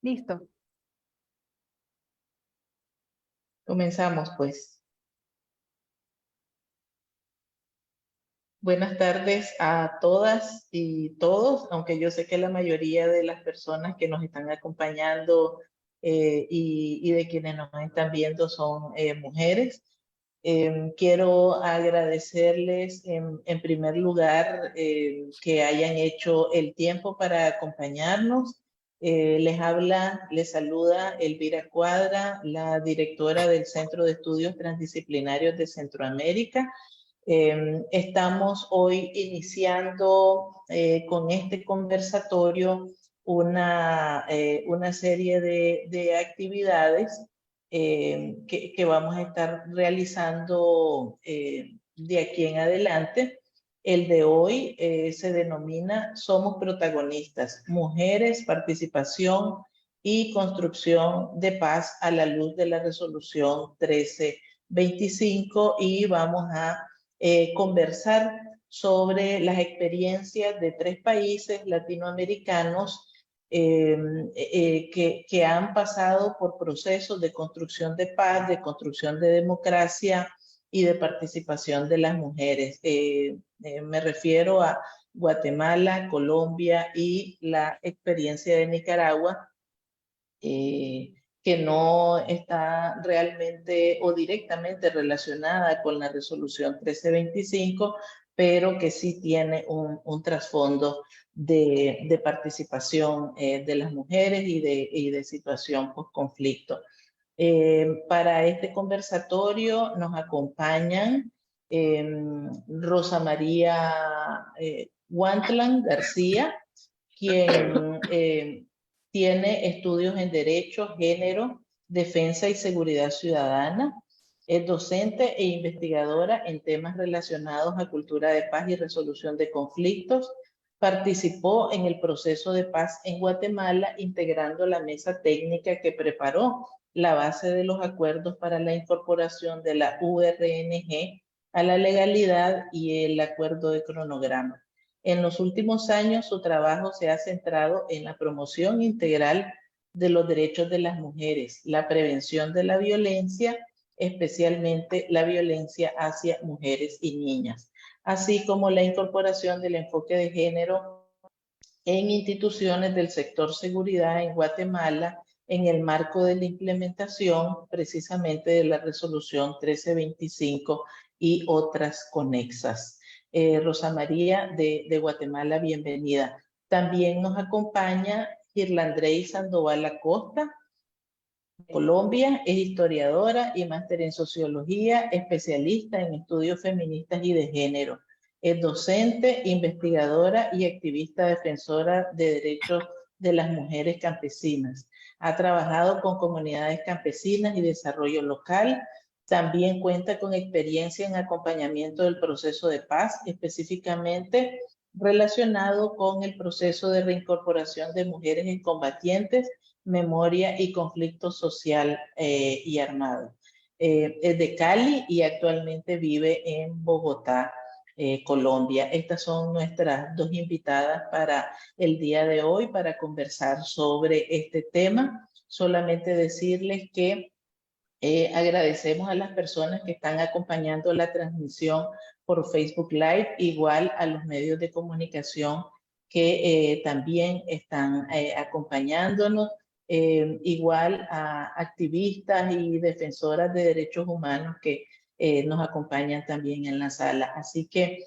Listo. Comenzamos, pues. Buenas tardes a todas y todos, aunque yo sé que la mayoría de las personas que nos están acompañando y de quienes nos están viendo son mujeres. Quiero agradecerles en primer lugar que hayan hecho el tiempo para acompañarnos. Les saluda Elvira Cuadra, la directora del Centro de Estudios Transdisciplinarios de Centroamérica. Estamos hoy iniciando con este conversatorio una serie de actividades que vamos a estar realizando de aquí en adelante. El de hoy se denomina Somos Protagonistas, Mujeres, Participación y Construcción de Paz a la luz de la Resolución 1325, y vamos a conversar sobre las experiencias de 3 países latinoamericanos que han pasado por procesos de construcción de paz, de construcción de democracia y de participación de las mujeres. Me refiero a Guatemala, Colombia y la experiencia de Nicaragua, que no está realmente o directamente relacionada con la resolución 1325, pero que sí tiene un trasfondo de participación de las mujeres y de situación post-conflicto. Para este conversatorio nos acompañan Rosa María Huantlan García, quien tiene estudios en Derecho, Género, Defensa y Seguridad Ciudadana. Es docente e investigadora en temas relacionados a cultura de paz y resolución de conflictos. Participó en el proceso de paz en Guatemala, integrando la mesa técnica que preparó la base de los acuerdos para la incorporación de la URNG a la legalidad y el acuerdo de cronograma. En los últimos años, su trabajo se ha centrado en la promoción integral de los derechos de las mujeres, la prevención de la violencia, especialmente la violencia hacia mujeres y niñas, así como la incorporación del enfoque de género en instituciones del sector seguridad en Guatemala en el marco de la implementación precisamente de la resolución 1325 y otras conexas. Rosa María de Guatemala, bienvenida. También nos acompaña Irlandrey Sandoval Acosta, de Colombia. Es historiadora y máster en sociología, especialista en estudios feministas y de género. Es docente, investigadora y activista defensora de derechos de las mujeres campesinas. Ha trabajado con comunidades campesinas y desarrollo local. También cuenta con experiencia en acompañamiento del proceso de paz, específicamente relacionado con el proceso de reincorporación de mujeres excombatientes, memoria y conflicto social y armado. Es de Cali y actualmente vive en Bogotá, Colombia. Estas son nuestras dos invitadas para el día de hoy para conversar sobre este tema. Solamente decirles que agradecemos a las personas que están acompañando la transmisión por Facebook Live, igual a los medios de comunicación que también están acompañándonos, igual a activistas y defensoras de derechos humanos que nos acompañan también en la sala. Así que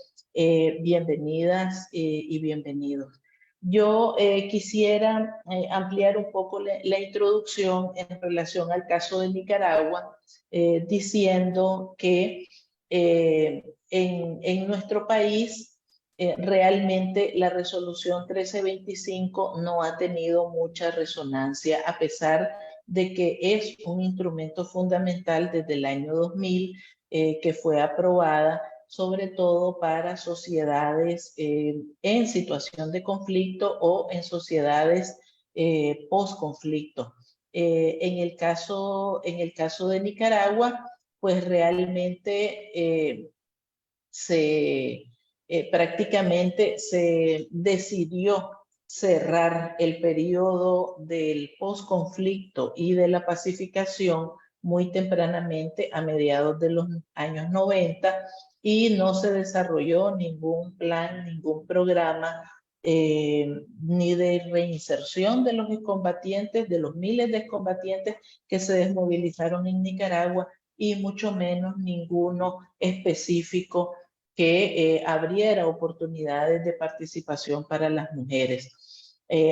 bienvenidas y bienvenidos. Yo quisiera ampliar un poco la introducción en relación al caso de Nicaragua, diciendo que en nuestro país realmente la resolución 1325 no ha tenido mucha resonancia, a pesar de que es un instrumento fundamental desde el año 2000 que fue aprobada sobre todo para sociedades en situación de conflicto o en sociedades post-conflicto. En el caso de Nicaragua, pues realmente prácticamente se decidió cerrar el periodo del posconflicto y de la pacificación muy tempranamente a mediados de los años 90 y no se desarrolló ningún plan, ningún programa ni de reinserción de los excombatientes, de los miles de excombatientes que se desmovilizaron en Nicaragua y mucho menos ninguno específico que abriera oportunidades de participación para las mujeres.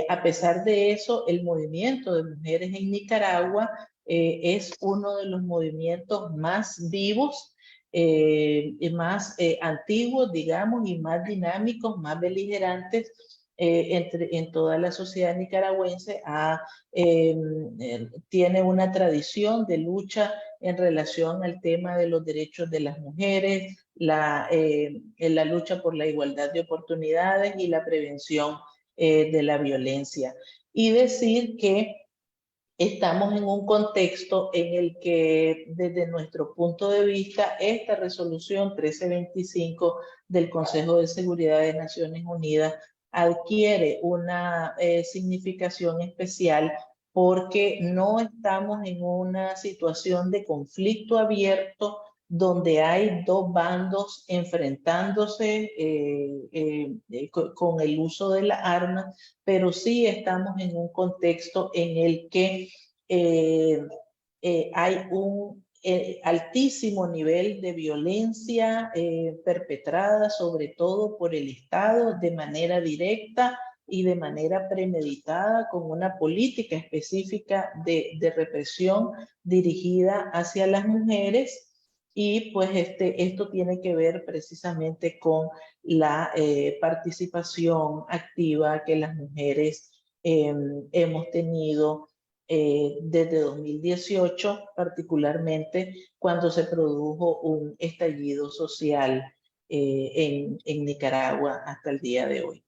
A pesar de eso, el movimiento de mujeres en Nicaragua es uno de los movimientos más vivos y más antiguos, digamos, y más dinámicos, más beligerantes en toda la sociedad nicaragüense. Tiene una tradición de lucha en relación al tema de los derechos de las mujeres, la lucha por la igualdad de oportunidades y la prevención de la violencia. Y decir que estamos en un contexto en el que, desde nuestro punto de vista, esta resolución 1325 del Consejo de Seguridad de Naciones Unidas adquiere una significación especial porque no estamos en una situación de conflicto abierto donde hay dos bandos enfrentándose con el uso de las armas, pero sí estamos en un contexto en el que hay un altísimo nivel de violencia perpetrada sobre todo por el Estado de manera directa y de manera premeditada, con una política específica de represión dirigida hacia las mujeres. Y pues esto tiene que ver precisamente con la participación activa que las mujeres hemos tenido desde 2018, particularmente cuando se produjo un estallido social en Nicaragua hasta el día de hoy.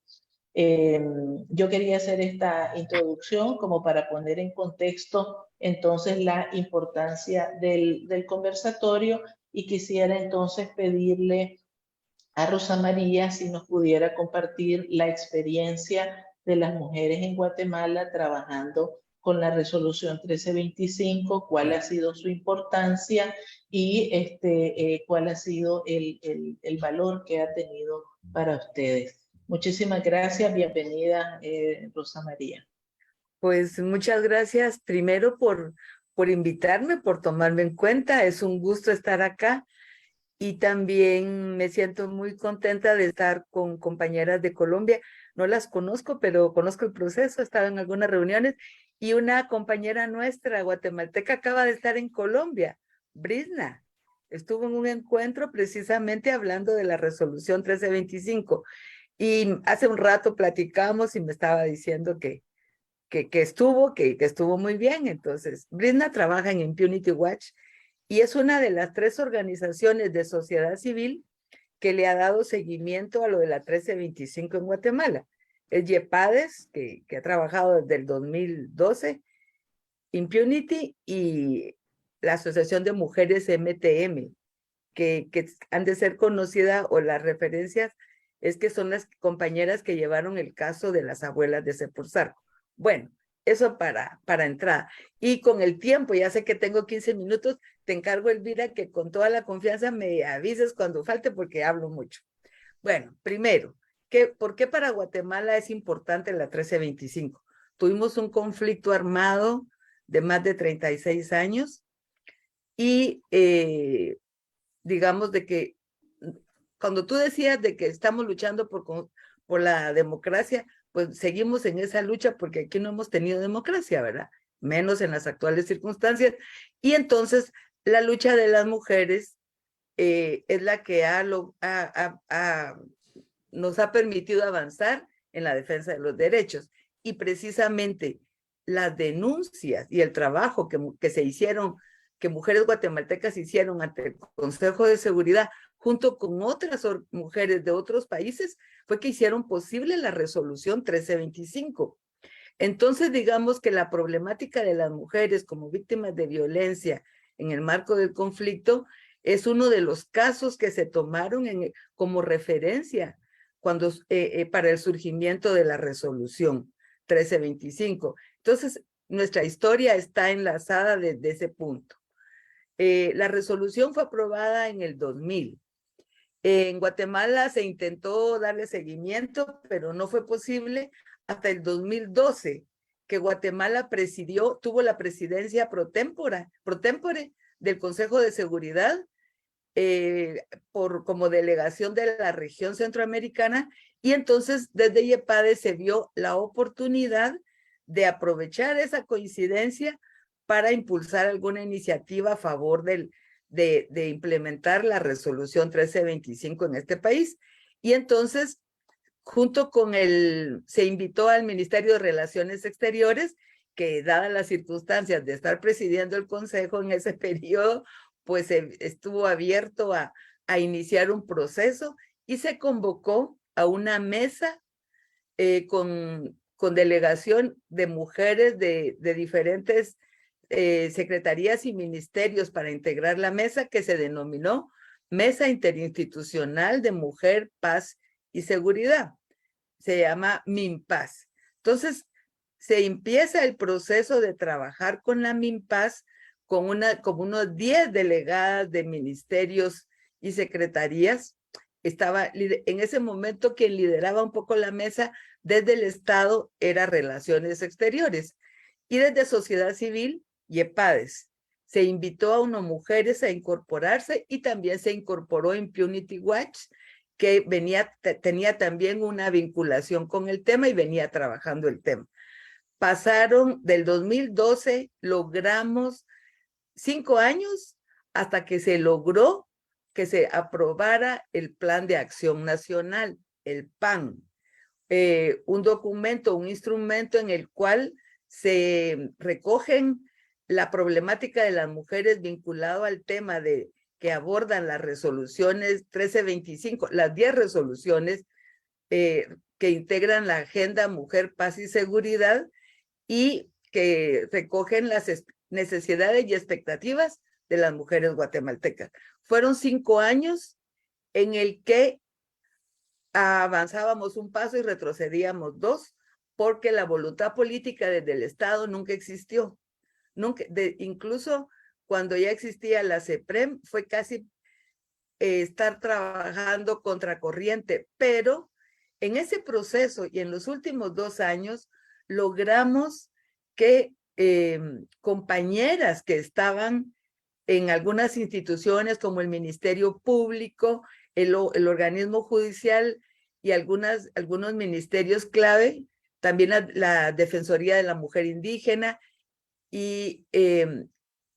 Yo quería hacer esta introducción como para poner en contexto entonces la importancia del conversatorio, y quisiera entonces pedirle a Rosa María si nos pudiera compartir la experiencia de las mujeres en Guatemala trabajando con la resolución 1325, cuál ha sido su importancia y cuál ha sido el valor que ha tenido para ustedes. Muchísimas gracias, bienvenida Rosa María. Pues muchas gracias primero por invitarme, por tomarme en cuenta. Es un gusto estar acá y también me siento muy contenta de estar con compañeras de Colombia. No las conozco, pero conozco el proceso, he estado en algunas reuniones y una compañera nuestra guatemalteca acaba de estar en Colombia, Brisna. Estuvo en un encuentro precisamente hablando de la resolución 1325 y hace un rato platicamos y me estaba diciendo que estuvo muy bien. Entonces, Brisna trabaja en Impunity Watch y es una de las 3 organizaciones de sociedad civil que le ha dado seguimiento a lo de la 1325 en Guatemala. Es YEPADES, que ha trabajado desde el 2012, Impunity y la Asociación de Mujeres MTM, que han de ser conocidas, o las referencias es que son las compañeras que llevaron el caso de las abuelas de Sepulsarco. Bueno, eso para entrada. Y con el tiempo, ya sé que tengo 15 minutos, te encargo, Elvira, que con toda la confianza me avises cuando falte porque hablo mucho. Bueno, primero, ¿por qué para Guatemala es importante la 1325? Tuvimos un conflicto armado de más de 36 años y digamos de que cuando tú decías de que estamos luchando por la democracia, pues seguimos en esa lucha porque aquí no hemos tenido democracia, ¿verdad? Menos en las actuales circunstancias. Y entonces la lucha de las mujeres es la que nos ha permitido avanzar en la defensa de los derechos. Y precisamente las denuncias y el trabajo que se hicieron, que mujeres guatemaltecas hicieron ante el Consejo de Seguridad, junto con otras mujeres de otros países, fue que hicieron posible la resolución 1325. Entonces, digamos que la problemática de las mujeres como víctimas de violencia en el marco del conflicto es uno de los casos que se tomaron como referencia para el surgimiento de la resolución 1325. Entonces, nuestra historia está enlazada desde ese punto. La resolución fue aprobada en el 2000. En Guatemala se intentó darle seguimiento, pero no fue posible hasta el 2012, que Guatemala tuvo la presidencia pro tempore del Consejo de Seguridad como delegación de la región centroamericana, y entonces desde IEPADE se vio la oportunidad de aprovechar esa coincidencia para impulsar alguna iniciativa a favor de implementar la resolución 1325 en este país. Y entonces, se invitó al Ministerio de Relaciones Exteriores, que dadas las circunstancias de estar presidiendo el Consejo en ese periodo, pues estuvo abierto a iniciar un proceso y se convocó a una mesa con delegación de mujeres de diferentes secretarías y ministerios para integrar la mesa, que se denominó Mesa Interinstitucional de Mujer, Paz y Seguridad. Se llama MINPAS. Entonces, se empieza el proceso de trabajar con la MINPAS como unos 10 delegadas de ministerios y secretarías. Estaba en ese momento quien lideraba un poco la mesa desde el Estado era Relaciones Exteriores, y desde sociedad civil, IEPADES. Se invitó a unas mujeres a incorporarse y también se incorporó Impunity Watch, que tenía también una vinculación con el tema y venía trabajando el tema. Pasaron del 2012, logramos 5 años hasta que se logró que se aprobara el Plan de Acción Nacional, el PAN, un documento, un instrumento en el cual se recogen la problemática de las mujeres vinculado al tema que abordan las resoluciones 1325, las 10 resoluciones que integran la Agenda Mujer, Paz y Seguridad, y que recogen las necesidades y expectativas de las mujeres guatemaltecas. Fueron 5 años en el que avanzábamos un paso y retrocedíamos 2, porque la voluntad política desde el Estado nunca existió. Nunca, incluso cuando ya existía la CEPREM, fue casi estar trabajando contracorriente, pero en ese proceso y en los últimos 2 años logramos que compañeras que estaban en algunas instituciones como el Ministerio Público, el organismo judicial y algunos ministerios clave, también la Defensoría de la Mujer Indígena, y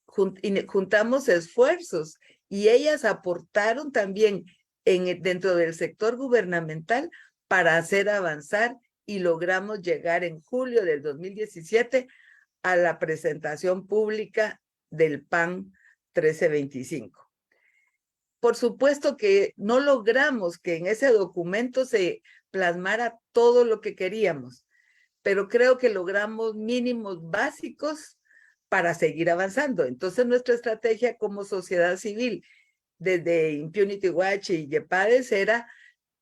juntamos esfuerzos y ellas aportaron también dentro del sector gubernamental para hacer avanzar, y logramos llegar en julio del 2017 a la presentación pública del PAN 1325. Por supuesto que no logramos que en ese documento se plasmara todo lo que queríamos, pero creo que logramos mínimos básicos para seguir avanzando. Entonces, nuestra estrategia como sociedad civil, desde Impunity Watch y IEPADES, era: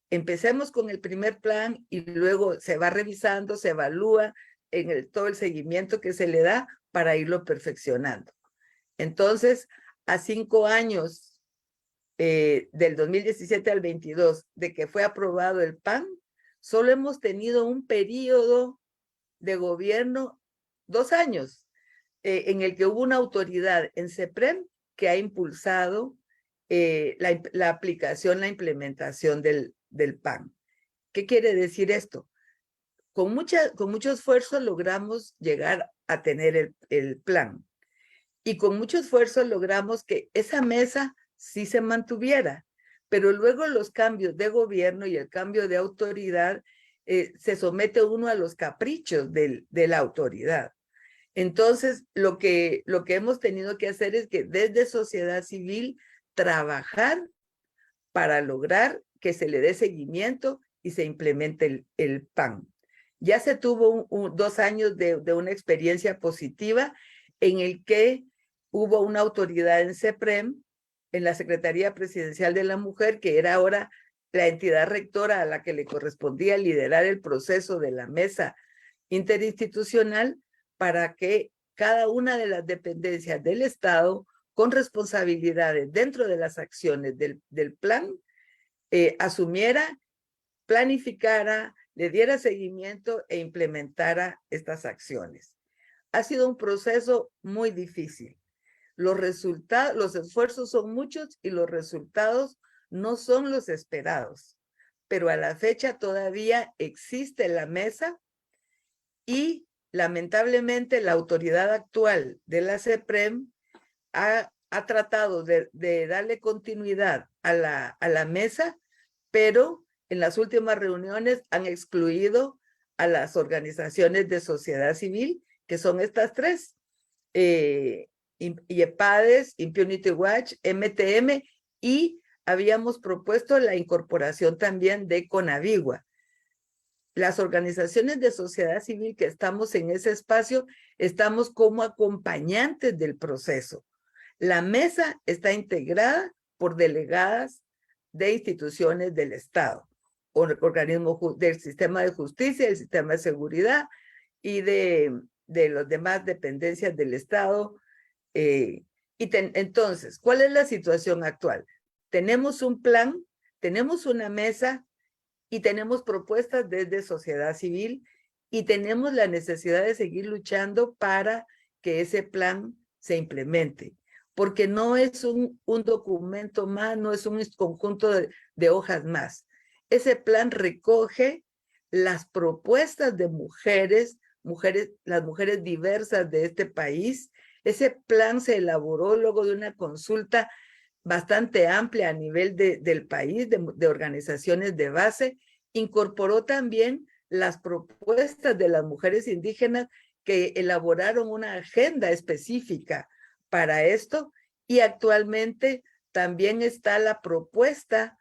empecemos con el primer plan y luego se va revisando, se evalúa en todo el seguimiento que se le da para irlo perfeccionando. Entonces, a 5 años, del 2017 al 22, de que fue aprobado el PAN, solo hemos tenido un periodo de gobierno, 2 años, en el que hubo una autoridad en CEPREM que ha impulsado la aplicación, la implementación del PAN. ¿Qué quiere decir esto? Con mucho esfuerzo logramos llegar a tener el plan, y con mucho esfuerzo logramos que esa mesa sí se mantuviera, pero luego los cambios de gobierno y el cambio de autoridad, se somete uno a los caprichos de la autoridad. Entonces, lo que hemos tenido que hacer es que desde sociedad civil trabajar para lograr que se le dé seguimiento y se implemente el PAN. Ya se tuvo 2 años de una experiencia positiva en el que hubo una autoridad en CEPREM, en la Secretaría Presidencial de la Mujer, que era ahora la entidad rectora a la que le correspondía liderar el proceso de la mesa interinstitucional para que cada una de las dependencias del Estado con responsabilidades dentro de las acciones del plan asumiera, planificara, le diera seguimiento e implementara estas acciones. Ha sido un proceso muy difícil. Los esfuerzos son muchos y los resultados no son los esperados, pero a la fecha todavía existe la mesa y lamentablemente la autoridad actual de la CEPREM ha tratado de darle continuidad a la mesa, pero en las últimas reuniones han excluido a las organizaciones de sociedad civil, que son estas tres, IEPADES, Impunity Watch, MTM, y habíamos propuesto la incorporación también de CONAVIGUA. Las organizaciones de sociedad civil que estamos en ese espacio, estamos como acompañantes del proceso. La mesa está integrada por delegadas de instituciones del Estado, organismos del sistema de justicia, del sistema de seguridad y de las demás dependencias del Estado. Entonces, ¿cuál es la situación actual? Tenemos un plan, tenemos una mesa y tenemos propuestas desde sociedad civil y tenemos la necesidad de seguir luchando para que ese plan se implemente, porque no es un documento más, no es un conjunto de hojas más. Ese plan recoge las propuestas de las mujeres diversas de este país. Ese plan se elaboró luego de una consulta bastante amplia a nivel del país, de organizaciones de base. Incorporó también las propuestas de las mujeres indígenas que elaboraron una agenda específica para esto, y actualmente también está la propuesta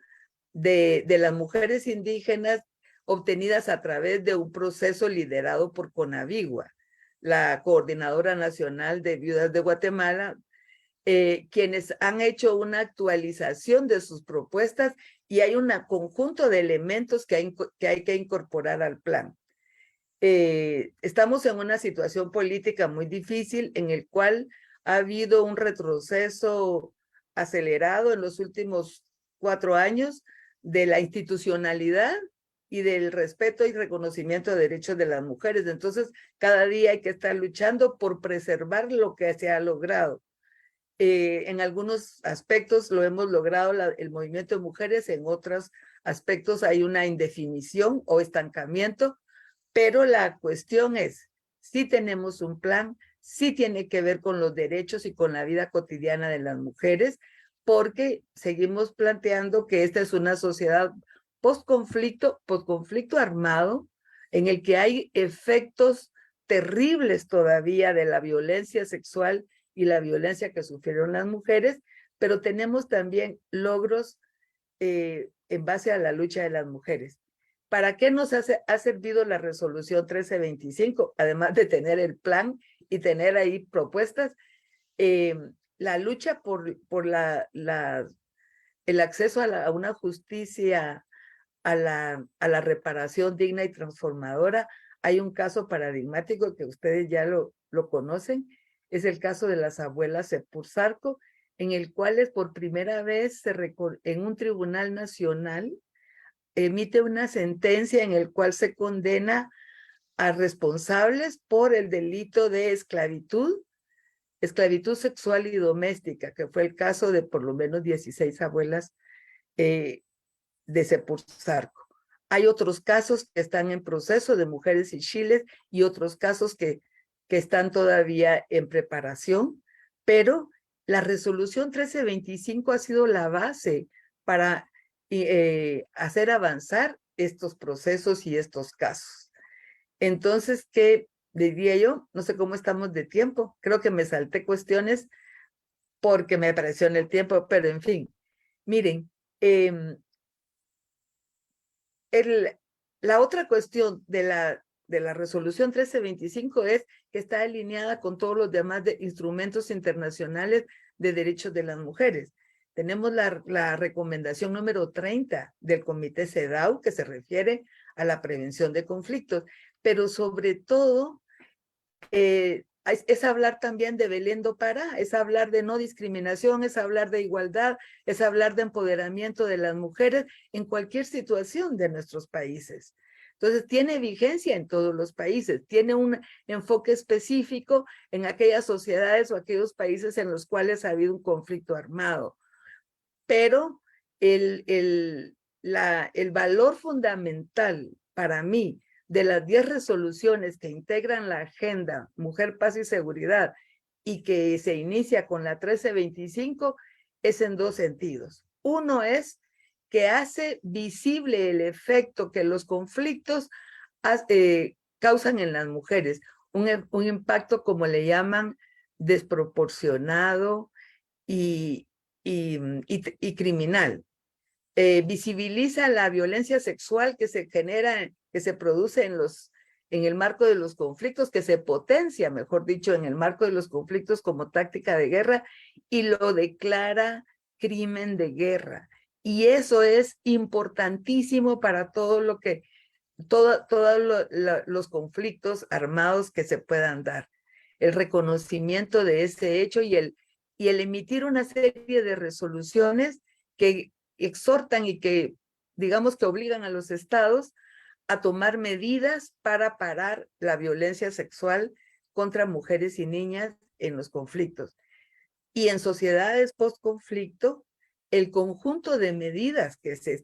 de las mujeres indígenas obtenidas a través de un proceso liderado por CONAVIGUA, la Coordinadora Nacional de Viudas de Guatemala, quienes han hecho una actualización de sus propuestas y hay un conjunto de elementos que hay que incorporar al plan. Estamos en una situación política muy difícil en el cual ha habido un retroceso acelerado en los últimos 4 años de la institucionalidad y del respeto y reconocimiento de derechos de las mujeres. Entonces, cada día hay que estar luchando por preservar lo que se ha logrado. En algunos aspectos lo hemos logrado el movimiento de mujeres, en otros aspectos hay una indefinición o estancamiento, pero la cuestión es, si tenemos un plan, sí tiene que ver con los derechos y con la vida cotidiana de las mujeres, porque seguimos planteando que esta es una sociedad post-conflicto armado, en el que hay efectos terribles todavía de la violencia sexual y la violencia que sufrieron las mujeres, pero tenemos también logros en base a la lucha de las mujeres. ¿Para qué nos ha servido la resolución 1325? Además de tener el plan y tener ahí propuestas, la lucha por el acceso a una justicia, a la reparación digna y transformadora. Hay un caso paradigmático que ustedes ya lo conocen, es el caso de las abuelas Sepursarco, en el cual es por primera vez en un tribunal nacional emite una sentencia en el cual se condena a responsables por el delito de esclavitud sexual y doméstica, que fue el caso de por lo menos 16 abuelas de Sepursarco. Hay otros casos que están en proceso de mujeres y chiles y otros casos que están todavía en preparación, pero la resolución 1325 ha sido la base para hacer avanzar estos procesos y estos casos. Entonces, ¿qué diría yo? No sé cómo estamos de tiempo. Creo que me salté cuestiones porque me presiona el tiempo, pero en fin. Miren, la otra cuestión de la resolución 1325 es que está alineada con todos los demás instrumentos internacionales de derechos de las mujeres. Tenemos la recomendación número 30 del Comité CEDAW, que se refiere a la prevención de conflictos, pero sobre todo es hablar también de Belén do Pará, es hablar de no discriminación, es hablar de igualdad, es hablar de empoderamiento de las mujeres en cualquier situación de nuestros países. Entonces, tiene vigencia en todos los países, tiene un enfoque específico en aquellas sociedades o aquellos países en los cuales ha habido un conflicto armado. Pero el valor fundamental para mí de las 10 resoluciones que integran la agenda Mujer, Paz y Seguridad y que se inicia con la 1325 es en dos sentidos. Uno es que hace visible el efecto que los conflictos causan en las mujeres, un impacto, como le llaman, desproporcionado y criminal. Visibiliza la violencia sexual que se genera, que se produce en el marco de los conflictos, que se potencia, mejor dicho, en el marco de los conflictos como táctica de guerra, y lo declara crimen de guerra. Y eso es importantísimo para todos los conflictos armados que se puedan dar. El reconocimiento de ese hecho y el emitir una serie de resoluciones que exhortan y que, digamos, que obligan a los estados a tomar medidas para parar la violencia sexual contra mujeres y niñas en los conflictos. Y en sociedades post-conflicto, el conjunto de medidas que se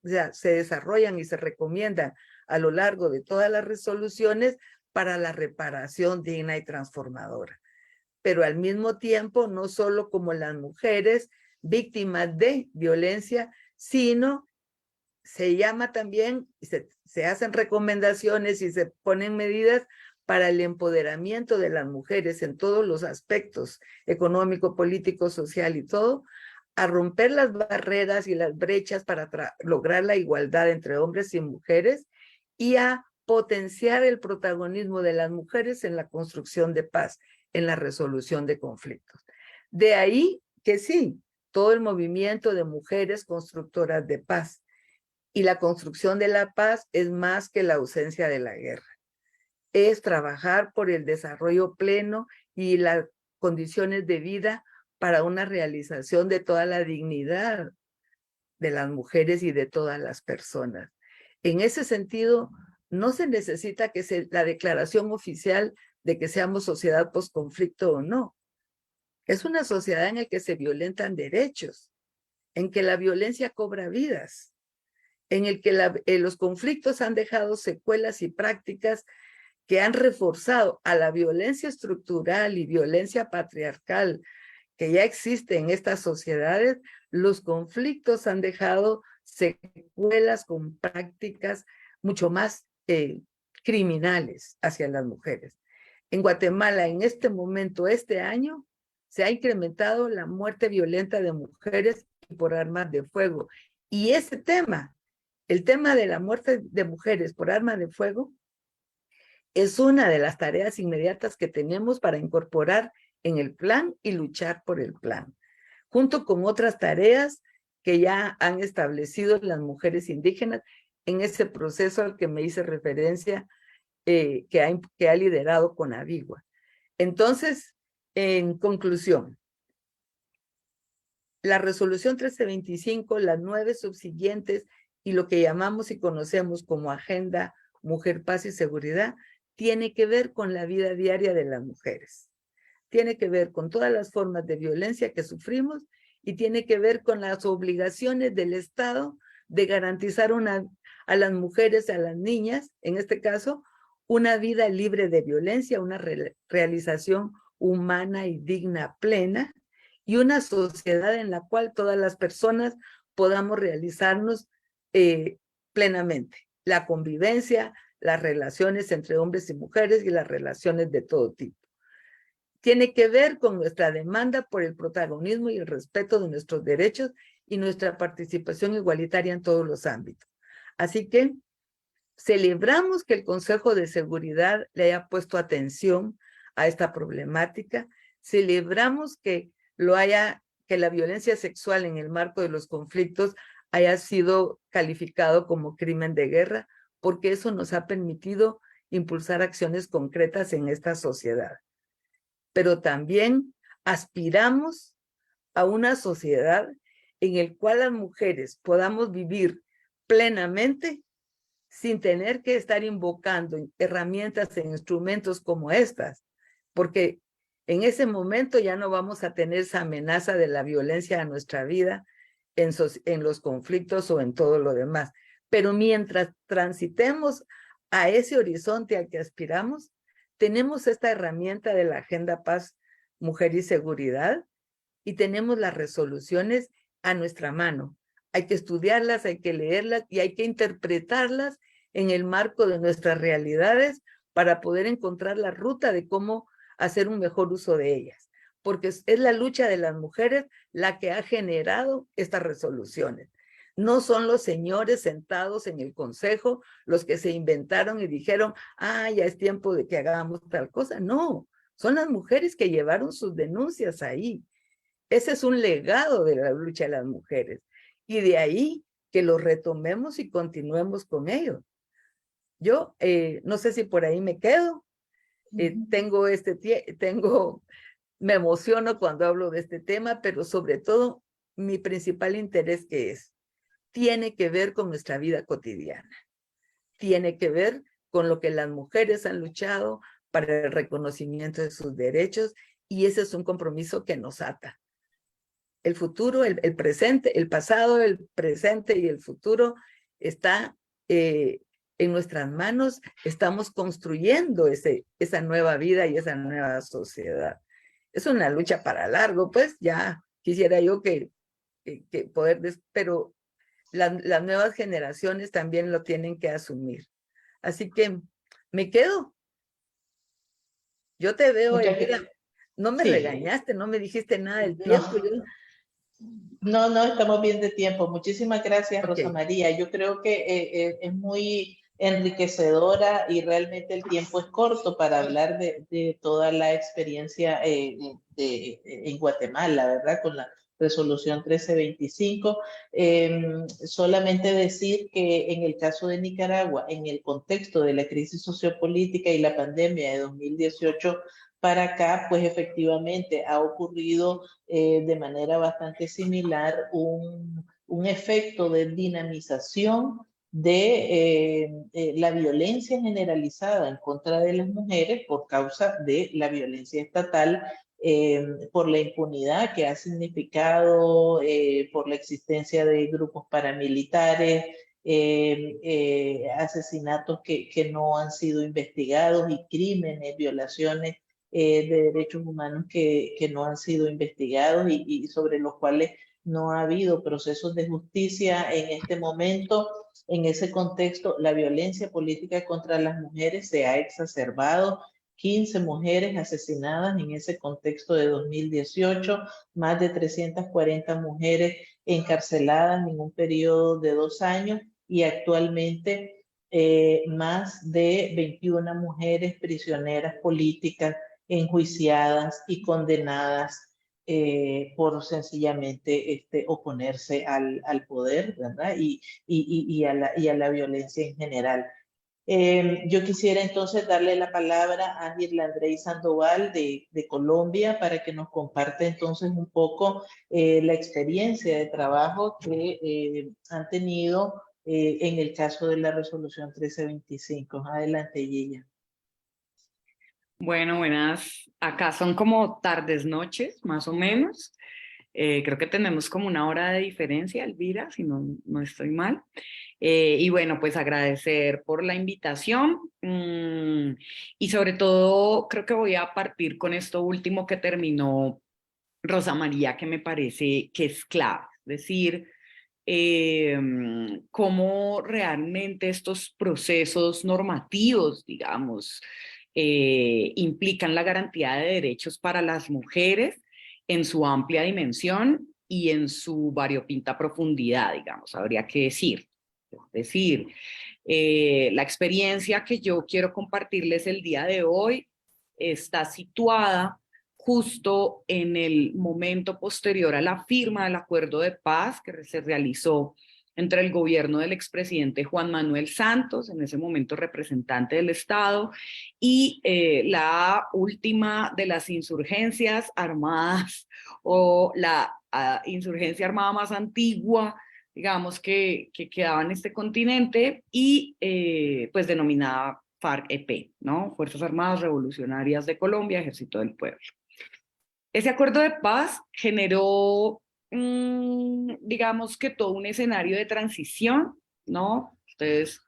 desarrollan y se recomiendan a lo largo de todas las resoluciones para la reparación digna y transformadora. Pero al mismo tiempo, no solo como las mujeres víctimas de violencia, sino se llama también, se hacen recomendaciones y se ponen medidas para el empoderamiento de las mujeres en todos los aspectos, económico, político, social y todo, a romper las barreras y las brechas para lograr la igualdad entre hombres y mujeres y a potenciar el protagonismo de las mujeres en la construcción de paz, en la resolución de conflictos. De ahí que sí, todo el movimiento de mujeres constructoras de paz. Y la construcción de la paz es más que la ausencia de la guerra. Es trabajar por el desarrollo pleno y las condiciones de vida para una realización de toda la dignidad de las mujeres y de todas las personas. En ese sentido, no se necesita que la declaración oficial de que seamos sociedad postconflicto o no. Es una sociedad en la que se violentan derechos, en que la violencia cobra vidas, en el que los conflictos han dejado secuelas y prácticas que han reforzado a la violencia estructural y violencia patriarcal que ya existe en estas sociedades. Los conflictos han dejado secuelas con prácticas mucho más criminales hacia las mujeres. En Guatemala, en este momento, este año, se ha incrementado la muerte violenta de mujeres por armas de fuego. Y ese tema, el tema de la muerte de mujeres por arma de fuego, es una de las tareas inmediatas que tenemos para incorporar en el plan y luchar por el plan, junto con otras tareas que ya han establecido las mujeres indígenas en ese proceso al que me hice referencia, que ha liderado CONAVIGUA. Entonces, en conclusión, la resolución 1325, las 9 subsiguientes y lo que llamamos y conocemos como Agenda Mujer, Paz y Seguridad, tiene que ver con la vida diaria de las mujeres. Tiene que ver con todas las formas de violencia que sufrimos y tiene que ver con las obligaciones del Estado de garantizar a las mujeres, a las niñas, en este caso, una vida libre de violencia, una realización humana y digna plena, y una sociedad en la cual todas las personas podamos realizarnos plenamente. La convivencia, las relaciones entre hombres y mujeres y las relaciones de todo tipo. Tiene que ver con nuestra demanda por el protagonismo y el respeto de nuestros derechos y nuestra participación igualitaria en todos los ámbitos. Así que celebramos que el Consejo de Seguridad le haya puesto atención a esta problemática. Celebramos que que la violencia sexual en el marco de los conflictos haya sido calificado como crimen de guerra, porque eso nos ha permitido impulsar acciones concretas en esta sociedad. Pero también aspiramos a una sociedad en la cual las mujeres podamos vivir plenamente sin tener que estar invocando herramientas e instrumentos como estas, porque en ese momento ya no vamos a tener esa amenaza de la violencia a nuestra vida en los conflictos o en todo lo demás. Pero mientras transitemos a ese horizonte al que aspiramos, tenemos esta herramienta de la Agenda Paz, Mujer y Seguridad, y tenemos las resoluciones a nuestra mano. Hay que estudiarlas, hay que leerlas y hay que interpretarlas en el marco de nuestras realidades para poder encontrar la ruta de cómo hacer un mejor uso de ellas. Porque es la lucha de las mujeres la que ha generado estas resoluciones. No son los señores sentados en el consejo los que se inventaron y dijeron, ya es tiempo de que hagamos tal cosa. No, son las mujeres que llevaron sus denuncias ahí. Ese es un legado de la lucha de las mujeres. Y de ahí que lo retomemos y continuemos con ello. Yo no sé si por ahí me quedo. Me emociono cuando hablo de este tema, pero sobre todo mi principal interés tiene que ver con nuestra vida cotidiana. Tiene que ver con lo que las mujeres han luchado para el reconocimiento de sus derechos y ese es un compromiso que nos ata. El futuro, el presente, el pasado, el presente y el futuro está en nuestras manos. Estamos construyendo esa nueva vida y esa nueva sociedad. Es una lucha para largo, pues ya quisiera yo que poder, pero las nuevas generaciones también lo tienen que asumir. Así que me quedo. Yo te veo, Elvira. No me regañaste, no me dijiste nada del tiempo. No, estamos bien de tiempo. Muchísimas gracias, Rosa María. Yo creo que es muy enriquecedora y realmente el tiempo es corto para hablar de toda la experiencia en Guatemala, ¿verdad? Con la resolución 1325. Solamente decir que en el caso de Nicaragua, en el contexto de la crisis sociopolítica y la pandemia de 2018, para acá, pues efectivamente ha ocurrido de manera bastante similar un efecto de dinamización de la violencia generalizada en contra de las mujeres por causa de la violencia estatal, por la impunidad que ha significado, por la existencia de grupos paramilitares, asesinatos que no han sido investigados y crímenes, violaciones de derechos humanos que no han sido investigados y sobre los cuales no ha habido procesos de justicia en este momento. En ese contexto, la violencia política contra las mujeres se ha exacerbado. 15 mujeres asesinadas en ese contexto de 2018, más de 340 mujeres encarceladas en un periodo de 2 años y actualmente más de 21 mujeres prisioneras políticas enjuiciadas y condenadas por sencillamente oponerse al poder, ¿verdad? Y a la violencia en general. Yo quisiera entonces darle la palabra a Girlandrey Sandoval de Colombia para que nos comparte entonces un poco la experiencia de trabajo que han tenido en el caso de la resolución 1325. Adelante, Gilla. Bueno, buenas. Acá son como tardes, noches, más o menos. Creo que tenemos como una hora de diferencia, Elvira, si no estoy mal. Y bueno, pues agradecer por la invitación y sobre todo creo que voy a partir con esto último que terminó Rosa María, que me parece que es clave. Es decir, cómo realmente estos procesos normativos, digamos, implican la garantía de derechos para las mujeres en su amplia dimensión y en su variopinta profundidad, digamos, habría que decir. Es decir, la experiencia que yo quiero compartirles el día de hoy está situada justo en el momento posterior a la firma del acuerdo de paz que se realizó entre el gobierno del expresidente Juan Manuel Santos, en ese momento representante del Estado, y la última de las insurgencias armadas o la insurgencia armada más antigua, digamos, que quedaba en este continente y pues denominada FARC-EP, ¿no? Fuerzas Armadas Revolucionarias de Colombia, Ejército del Pueblo. Ese acuerdo de paz generó, digamos que todo un escenario de transición, ¿no? Ustedes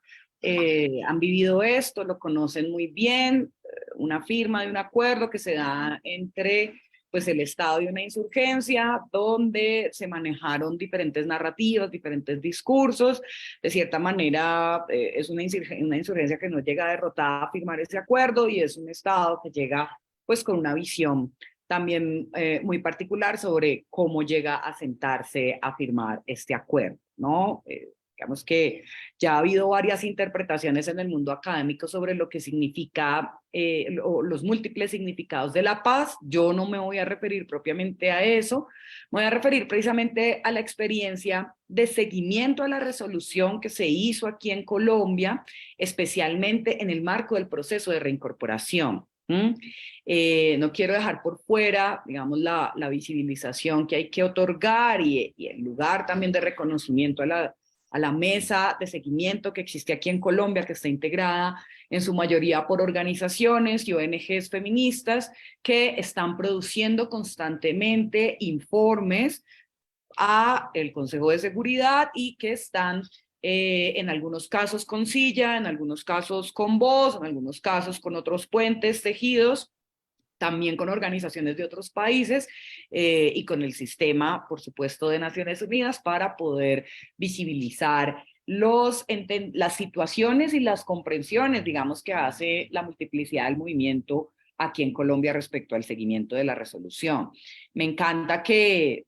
han vivido esto, lo conocen muy bien, una firma de un acuerdo que se da entre pues, el Estado y una insurgencia, donde se manejaron diferentes narrativas, diferentes discursos. De cierta manera, es una insurgencia que no llega derrotada a firmar ese acuerdo y es un Estado que llega pues con una visión también muy particular sobre cómo llega a sentarse a firmar este acuerdo, ¿no? Digamos que ya ha habido varias interpretaciones en el mundo académico sobre lo que significa los múltiples significados de la paz. Yo no me voy a referir propiamente a eso, me voy a referir precisamente a la experiencia de seguimiento a la resolución que se hizo aquí en Colombia, especialmente en el marco del proceso de reincorporación. No quiero dejar por fuera, digamos, la visibilización que hay que otorgar y el lugar también de reconocimiento a la mesa de seguimiento que existe aquí en Colombia, que está integrada en su mayoría por organizaciones y ONGs feministas que están produciendo constantemente informes a el Consejo de Seguridad y que están en algunos casos con silla, en algunos casos con voz, en algunos casos con otros puentes tejidos, también con organizaciones de otros países y con el sistema, por supuesto, de Naciones Unidas para poder visibilizar las situaciones y las comprensiones, digamos, que hace la multiplicidad del movimiento aquí en Colombia respecto al seguimiento de la resolución. Me encanta que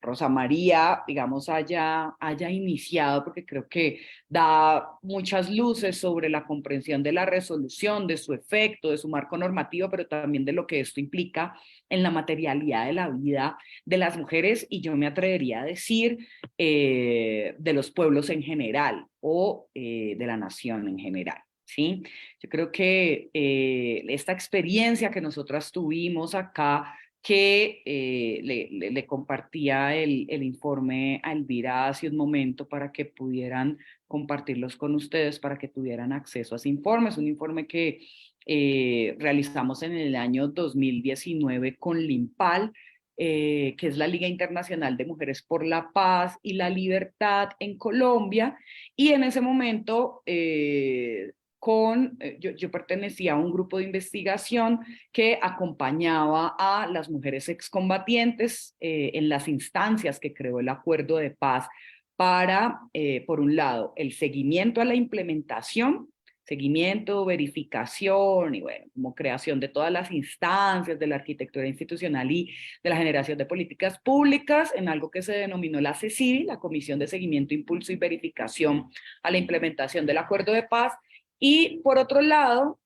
Rosa María, digamos, haya iniciado, porque creo que da muchas luces sobre la comprensión de la resolución, de su efecto, de su marco normativo, pero también de lo que esto implica en la materialidad de la vida de las mujeres y yo me atrevería a decir de los pueblos en general o de la nación en general. ¿Sí? Yo creo que esta experiencia que nosotras tuvimos acá, que le compartía el informe a Elvira hace un momento para que pudieran compartirlos con ustedes, para que tuvieran acceso a ese informe. Es un informe que realizamos en el año 2019 con LINPAL, que es la Liga Internacional de Mujeres por la Paz y la Libertad en Colombia, y en ese momento yo pertenecía a un grupo de investigación que acompañaba a las mujeres excombatientes en las instancias que creó el acuerdo de paz para, por un lado, el seguimiento a la implementación, seguimiento, verificación y bueno, como creación de todas las instancias de la arquitectura institucional y de la generación de políticas públicas en algo que se denominó la CECIVI, la Comisión de Seguimiento, Impulso y Verificación a la Implementación del Acuerdo de Paz. Y por otro lado,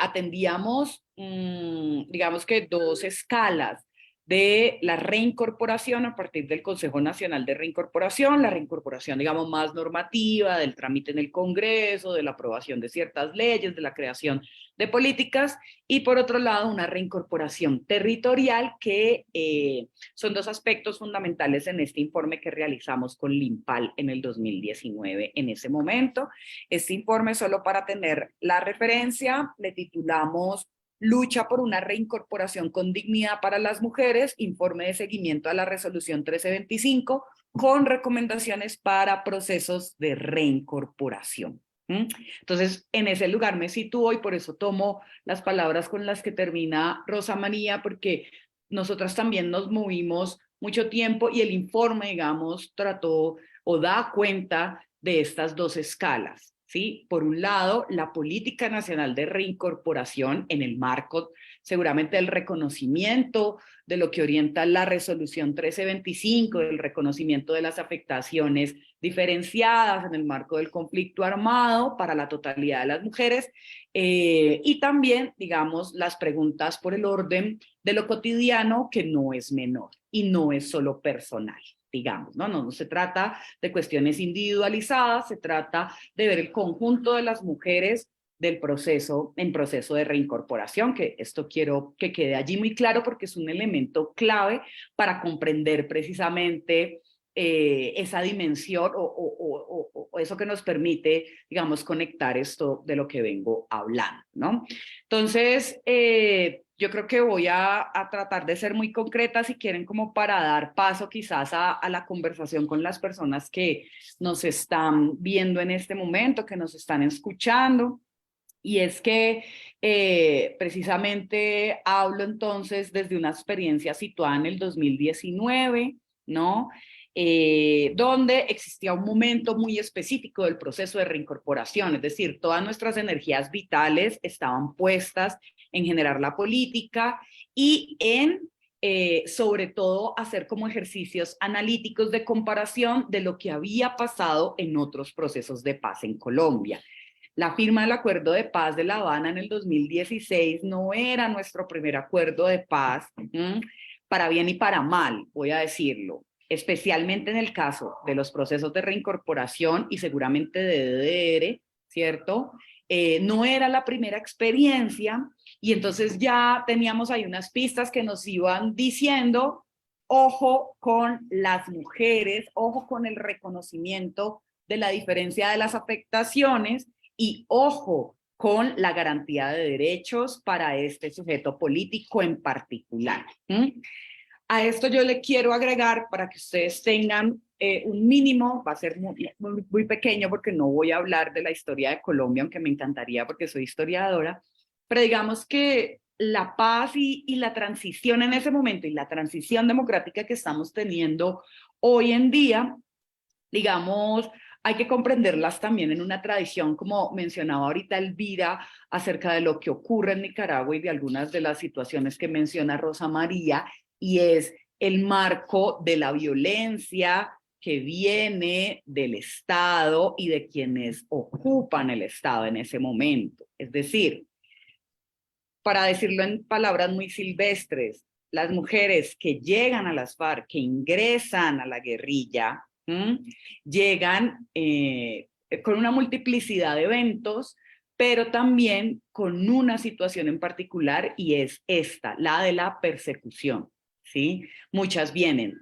atendíamos, digamos que dos escalas de la reincorporación a partir del Consejo Nacional de Reincorporación, la reincorporación, digamos, más normativa, del trámite en el Congreso, de la aprobación de ciertas leyes, de la creación de políticas, y por otro lado, una reincorporación territorial que son dos aspectos fundamentales en este informe que realizamos con LINPAL en el 2019 en ese momento. Este informe, solo para tener la referencia, le titulamos Lucha por una reincorporación con dignidad para las mujeres, informe de seguimiento a la resolución 1325, con recomendaciones para procesos de reincorporación. Entonces, en ese lugar me sitúo y por eso tomo las palabras con las que termina Rosa María, porque nosotras también nos movimos mucho tiempo y el informe, digamos, trató o da cuenta de estas dos escalas. ¿sí? Por un lado, la política nacional de reincorporación en el marco seguramente del reconocimiento de lo que orienta la resolución 1325, del reconocimiento de las afectaciones diferenciadas en el marco del conflicto armado para la totalidad de las mujeres, y también, digamos, las preguntas por el orden de lo cotidiano, que no es menor y no es solo personal, digamos, ¿no? No se trata de cuestiones individualizadas, se trata de ver el conjunto de las mujeres del proceso, en proceso de reincorporación, que esto quiero que quede allí muy claro porque es un elemento clave para comprender precisamente esa dimensión o eso que nos permite, digamos, conectar esto de lo que vengo hablando, ¿no? Entonces, yo creo que voy a tratar de ser muy concreta, si quieren, como para dar paso quizás a la conversación con las personas que nos están viendo en este momento, que nos están escuchando. Y es que precisamente hablo entonces desde una experiencia situada en el 2019, ¿no? Donde existía un momento muy específico del proceso de reincorporación, es decir, todas nuestras energías vitales estaban puestas en generar la política y en, sobre todo, hacer como ejercicios analíticos de comparación de lo que había pasado en otros procesos de paz en Colombia. La firma del Acuerdo de Paz de La Habana en el 2016 no era nuestro primer acuerdo de paz, para bien y para mal, voy a decirlo, especialmente en el caso de los procesos de reincorporación y seguramente de DDR, ¿cierto? No era la primera experiencia y entonces ya teníamos ahí unas pistas que nos iban diciendo, ojo con las mujeres, ojo con el reconocimiento de la diferencia de las afectaciones, y ojo con la garantía de derechos para este sujeto político en particular. A esto yo le quiero agregar, para que ustedes tengan un mínimo, va a ser muy pequeño porque no voy a hablar de la historia de Colombia, aunque me encantaría porque soy historiadora, pero digamos que la paz y la transición en ese momento y la transición democrática que estamos teniendo hoy en día, digamos, hay que comprenderlas también en una tradición, como mencionaba ahorita Elvira, acerca de lo que ocurre en Nicaragua y de algunas de las situaciones que menciona Rosa María, y es el marco de la violencia que viene del Estado y de quienes ocupan el Estado en ese momento. Es decir, para decirlo en palabras muy silvestres, las mujeres que llegan a las FARC, que ingresan a la guerrilla, llegan con una multiplicidad de eventos, pero también con una situación en particular, y es esta, la de la persecución, ¿sí? Muchas vienen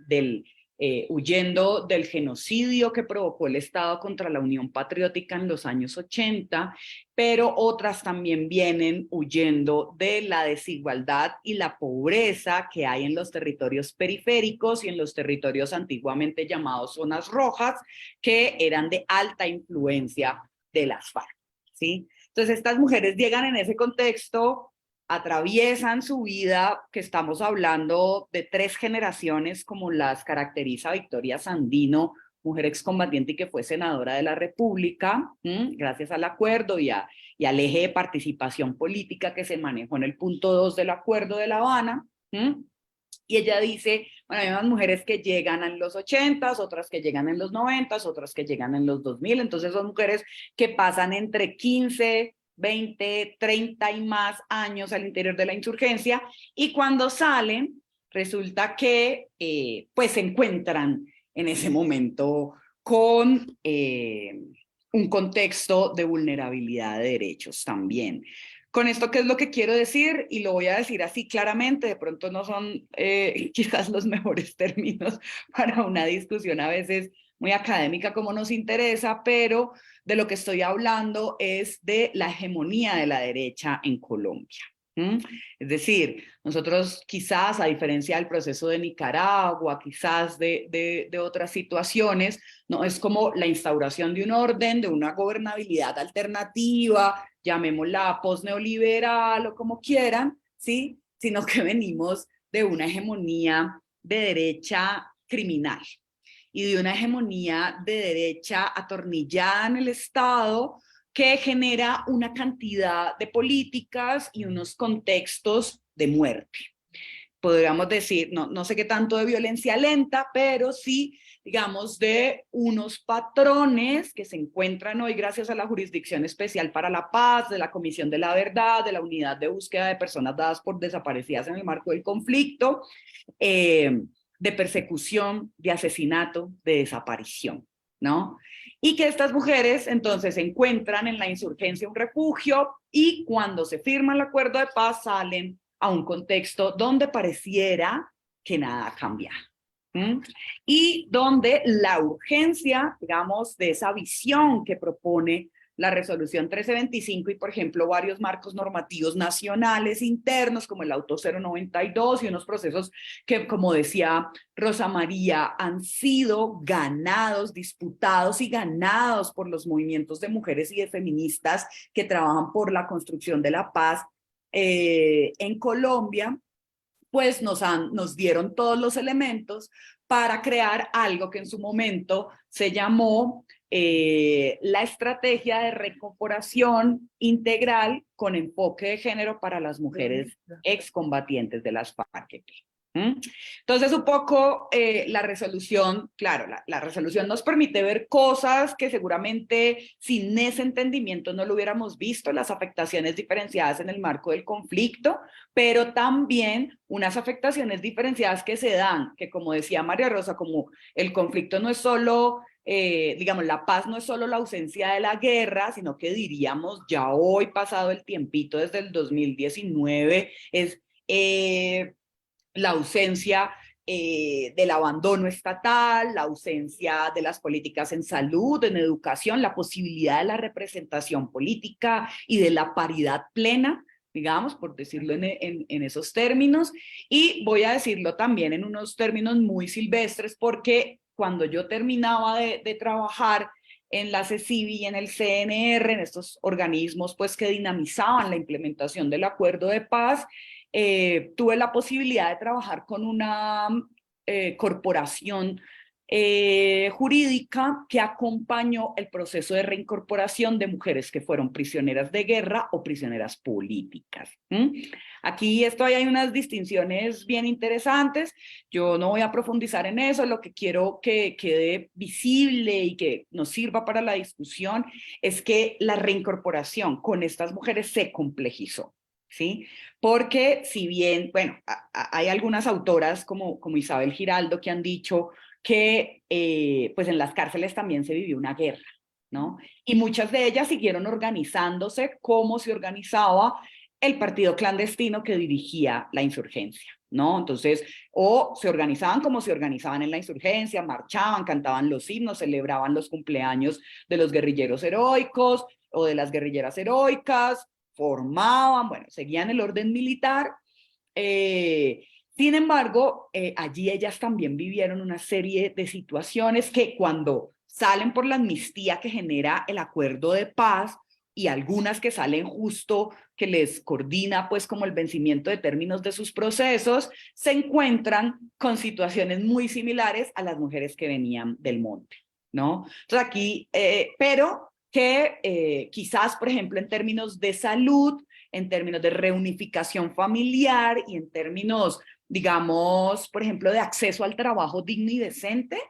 huyendo del genocidio que provocó el Estado contra la Unión Patriótica en los años 80, pero otras también vienen huyendo de la desigualdad y la pobreza que hay en los territorios periféricos y en los territorios antiguamente llamados zonas rojas, que eran de alta influencia de las FARC, ¿sí? Entonces estas mujeres llegan en ese contexto, atraviesan su vida, que estamos hablando de 3 generaciones, como las caracteriza Victoria Sandino, mujer excombatiente y que fue senadora de la República, gracias al acuerdo y al eje de participación política que se manejó en el punto 2 del Acuerdo de La Habana. Y ella dice, bueno, hay unas mujeres que llegan en los 80s, otras que llegan en los 90s, otras que llegan en los 2000, entonces son mujeres que pasan entre 15, 20, 30 y más años al interior de la insurgencia, y cuando salen, resulta que pues se encuentran en ese momento con un contexto de vulnerabilidad de derechos también. Con esto, ¿qué es lo que quiero decir? Y lo voy a decir así claramente, de pronto no son quizás los mejores términos para una discusión a veces muy académica como nos interesa, pero de lo que estoy hablando es de la hegemonía de la derecha en Colombia. Es decir, nosotros quizás, a diferencia del proceso de Nicaragua, quizás de otras situaciones, no es como la instauración de un orden, de una gobernabilidad alternativa, llamémosla post-neoliberal o como quieran, ¿sí? Sino que venimos de una hegemonía de derecha criminal y de una hegemonía de derecha atornillada en el Estado, que genera una cantidad de políticas y unos contextos de muerte. Podríamos decir, no sé qué tanto de violencia lenta, pero sí, digamos, de unos patrones que se encuentran hoy gracias a la Jurisdicción Especial para la Paz, de la Comisión de la Verdad, de la Unidad de Búsqueda de Personas Dadas por Desaparecidas en el marco del conflicto, de persecución, de asesinato, de desaparición, ¿no? Y que estas mujeres entonces encuentran en la insurgencia un refugio y cuando se firma el acuerdo de paz salen a un contexto donde pareciera que nada cambia. Y donde la urgencia, digamos, de esa visión que propone la resolución 1325 y, por ejemplo, varios marcos normativos nacionales internos, como el Auto 092 y unos procesos que, como decía Rosa María, han sido ganados, disputados y ganados por los movimientos de mujeres y de feministas que trabajan por la construcción de la paz en Colombia, pues nos dieron todos los elementos para crear algo que en su momento se llamó la estrategia de reincorporación integral con enfoque de género para las mujeres excombatientes de las FARC. Entonces, un poco la resolución, claro, la resolución nos permite ver cosas que seguramente sin ese entendimiento no lo hubiéramos visto, las afectaciones diferenciadas en el marco del conflicto, pero también unas afectaciones diferenciadas que se dan, que como decía María Rosa, como el conflicto no es solo, digamos, la paz no es solo la ausencia de la guerra, sino que diríamos ya hoy, pasado el tiempito desde el 2019, es la ausencia del abandono estatal, la ausencia de las políticas en salud, en educación, la posibilidad de la representación política y de la paridad plena, digamos, por decirlo en esos términos, y voy a decirlo también en unos términos muy silvestres, porque cuando yo terminaba de trabajar en la CECIBI y en el CNR, en estos organismos pues que dinamizaban la implementación del acuerdo de paz, tuve la posibilidad de trabajar con una corporación jurídica que acompañó el proceso de reincorporación de mujeres que fueron prisioneras de guerra o prisioneras políticas. Aquí hay unas distinciones bien interesantes, yo no voy a profundizar en eso, lo que quiero que quede visible y que nos sirva para la discusión es que la reincorporación con estas mujeres se complejizó. ¿Sí? Porque si bien, bueno, hay algunas autoras como Isabel Giraldo que han dicho que pues en las cárceles también se vivió una guerra, ¿no? Y muchas de ellas siguieron organizándose como se organizaba el partido clandestino que dirigía la insurgencia, ¿no? Entonces, o se organizaban como se organizaban en la insurgencia, marchaban, cantaban los himnos, celebraban los cumpleaños de los guerrilleros heroicos o de las guerrilleras heroicas, formaban, bueno, seguían el orden militar. Sin embargo, allí ellas también vivieron una serie de situaciones que cuando salen por la amnistía que genera el acuerdo de paz y algunas que salen justo que les coordina pues como el vencimiento de términos de sus procesos, se encuentran con situaciones muy similares a las mujeres que venían del monte, ¿no? Entonces aquí, pero que quizás, por ejemplo, en términos de salud, en términos de reunificación familiar y en términos, digamos, por ejemplo, de acceso al trabajo digno y decente,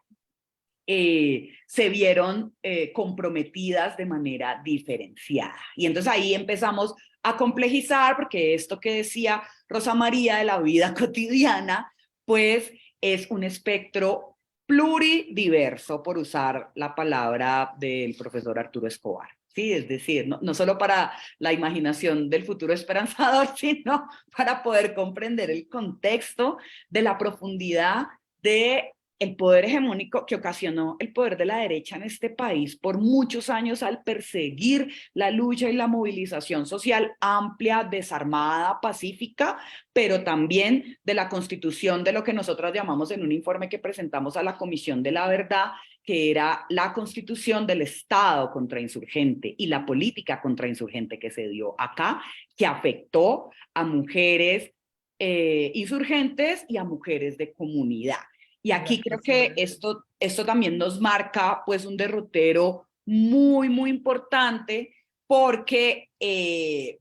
se vieron comprometidas de manera diferenciada. Y entonces ahí empezamos a complejizar, porque esto que decía Rosa María de la vida cotidiana, pues es un espectro pluridiverso, por usar la palabra del profesor Arturo Escobar. Sí, es decir, no solo para la imaginación del futuro esperanzador, sino para poder comprender el contexto de la profundidad de el poder hegemónico que ocasionó el poder de la derecha en este país por muchos años al perseguir la lucha y la movilización social amplia, desarmada, pacífica, pero también de la constitución de lo que nosotros llamamos en un informe que presentamos a la Comisión de la Verdad, que era la constitución del Estado contrainsurgente y la política contrainsurgente que se dio acá, que afectó a mujeres insurgentes y a mujeres de comunidad. Y aquí creo que esto también nos marca pues un derrotero muy, muy importante porque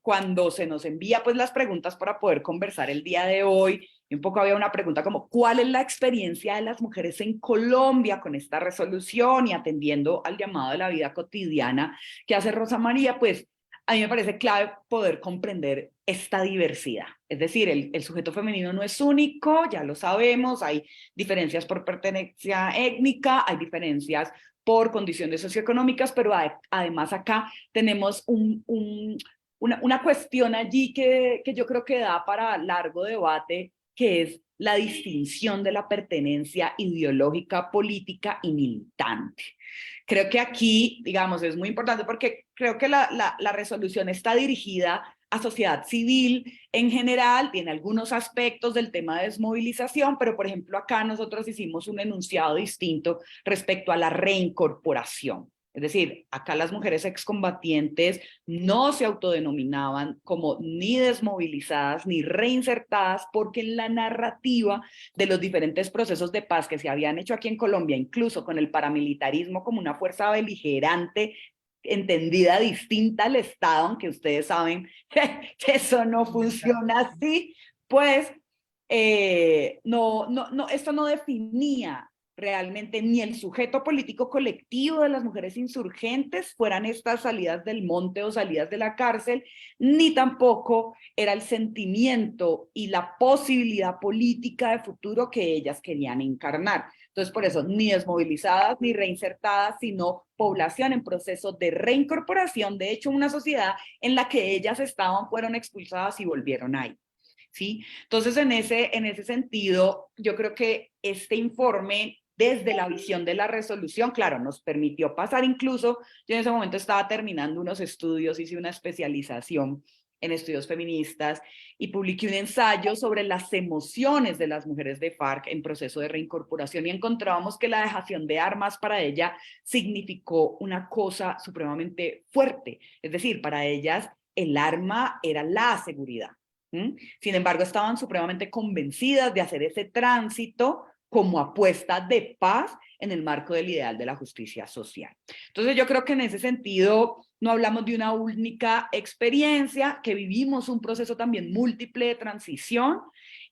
cuando se nos envía pues las preguntas para poder conversar el día de hoy, un poco había una pregunta como, ¿cuál es la experiencia de las mujeres en Colombia con esta resolución y atendiendo al llamado de la vida cotidiana que hace Rosa María? Pues a mí me parece clave poder comprender esta diversidad. Es decir, el sujeto femenino no es único, ya lo sabemos, hay diferencias por pertenencia étnica, hay diferencias por condiciones socioeconómicas, pero además acá tenemos una cuestión allí que yo creo que da para largo debate, que es la distinción de la pertenencia ideológica, política y militante. Creo que aquí, digamos, es muy importante porque creo que la resolución está dirigida a sociedad civil en general, tiene algunos aspectos del tema de desmovilización, pero por ejemplo acá nosotros hicimos un enunciado distinto respecto a la reincorporación. Es decir, acá las mujeres excombatientes no se autodenominaban como ni desmovilizadas ni reinsertadas, porque en la narrativa de los diferentes procesos de paz que se habían hecho aquí en Colombia, incluso con el paramilitarismo como una fuerza beligerante entendida distinta al Estado, aunque ustedes saben que eso no funciona así, pues esto no definía realmente ni el sujeto político colectivo de las mujeres insurgentes, fueran estas salidas del monte o salidas de la cárcel, ni tampoco era el sentimiento y la posibilidad política de futuro que ellas querían encarnar. Entonces, por eso, ni desmovilizadas ni reinsertadas, sino población en proceso de reincorporación, de hecho, una sociedad en la que ellas estaban, fueron expulsadas y volvieron ahí. ¿Sí? Entonces, en ese sentido, yo creo que este informe, desde la visión de la resolución, claro, nos permitió pasar incluso, yo en ese momento estaba terminando unos estudios, hice una especialización en estudios feministas y publiqué un ensayo sobre las emociones de las mujeres de FARC en proceso de reincorporación y encontrábamos que la dejación de armas para ella significó una cosa supremamente fuerte, es decir, para ellas el arma era la seguridad. Sin embargo, estaban supremamente convencidas de hacer ese tránsito como apuesta de paz en el marco del ideal de la justicia social. Entonces yo creo que en ese sentido no hablamos de una única experiencia, que vivimos un proceso también múltiple de transición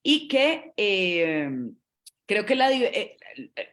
y que creo que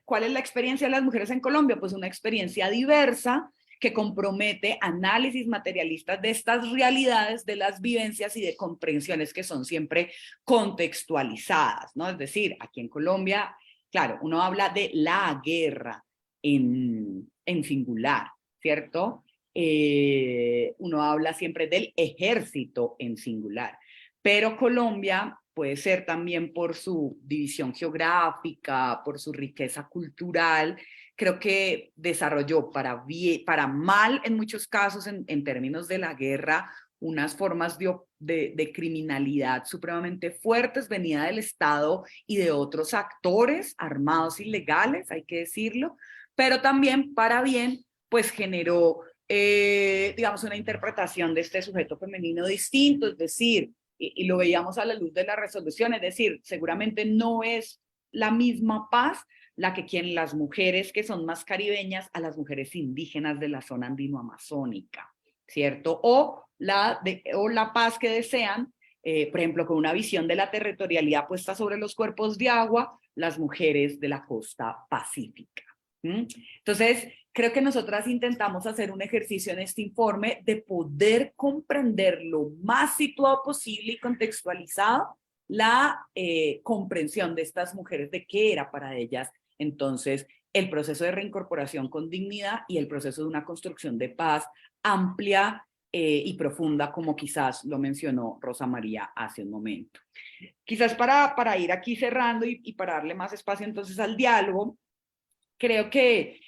¿cuál es la experiencia de las mujeres en Colombia? Pues una experiencia diversa, que compromete análisis materialistas de estas realidades, de las vivencias y de comprensiones que son siempre contextualizadas, ¿no? Es decir, aquí en Colombia, claro, uno habla de la guerra en singular, ¿cierto? Uno habla siempre del ejército en singular, pero Colombia puede ser también por su división geográfica, por su riqueza cultural, creo que desarrolló para mal en muchos casos en términos de la guerra, unas formas de criminalidad supremamente fuertes, venía del Estado y de otros actores armados ilegales, hay que decirlo, pero también para bien, pues generó, digamos, una interpretación de este sujeto femenino distinto, es decir, y lo veíamos a la luz de la resolución, es decir, seguramente no es la misma paz la que quieren las mujeres que son más caribeñas a las mujeres indígenas de la zona andino-amazónica, ¿cierto? O la paz que desean, por ejemplo, con una visión de la territorialidad puesta sobre los cuerpos de agua, las mujeres de la costa pacífica. Entonces, creo que nosotras intentamos hacer un ejercicio en este informe de poder comprender lo más situado posible y contextualizado la comprensión de estas mujeres de qué era para ellas entonces el proceso de reincorporación con dignidad y el proceso de una construcción de paz amplia y profunda, como quizás lo mencionó Rosa María hace un momento. Quizás para ir aquí cerrando y para darle más espacio entonces al diálogo, creo que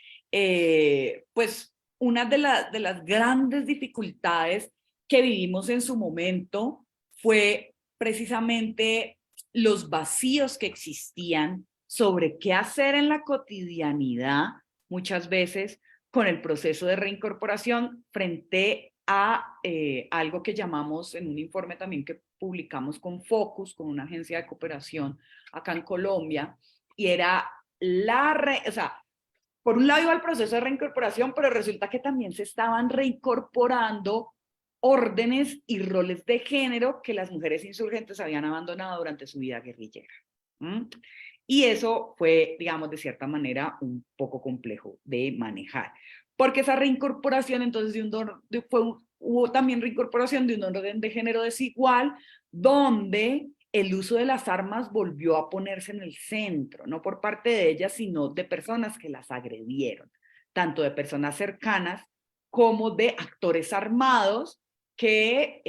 pues una de las grandes dificultades que vivimos en su momento fue precisamente los vacíos que existían sobre qué hacer en la cotidianidad, muchas veces con el proceso de reincorporación frente a algo que llamamos en un informe también que publicamos con Focus, con una agencia de cooperación acá en Colombia, y era o sea, por un lado iba el proceso de reincorporación, pero resulta que también se estaban reincorporando órdenes y roles de género que las mujeres insurgentes habían abandonado durante su vida guerrillera. Y eso fue, digamos, de cierta manera un poco complejo de manejar, porque esa reincorporación entonces hubo también reincorporación de un orden de género desigual, donde el uso de las armas volvió a ponerse en el centro, no por parte de ellas, sino de personas que las agredieron, tanto de personas cercanas como de actores armados que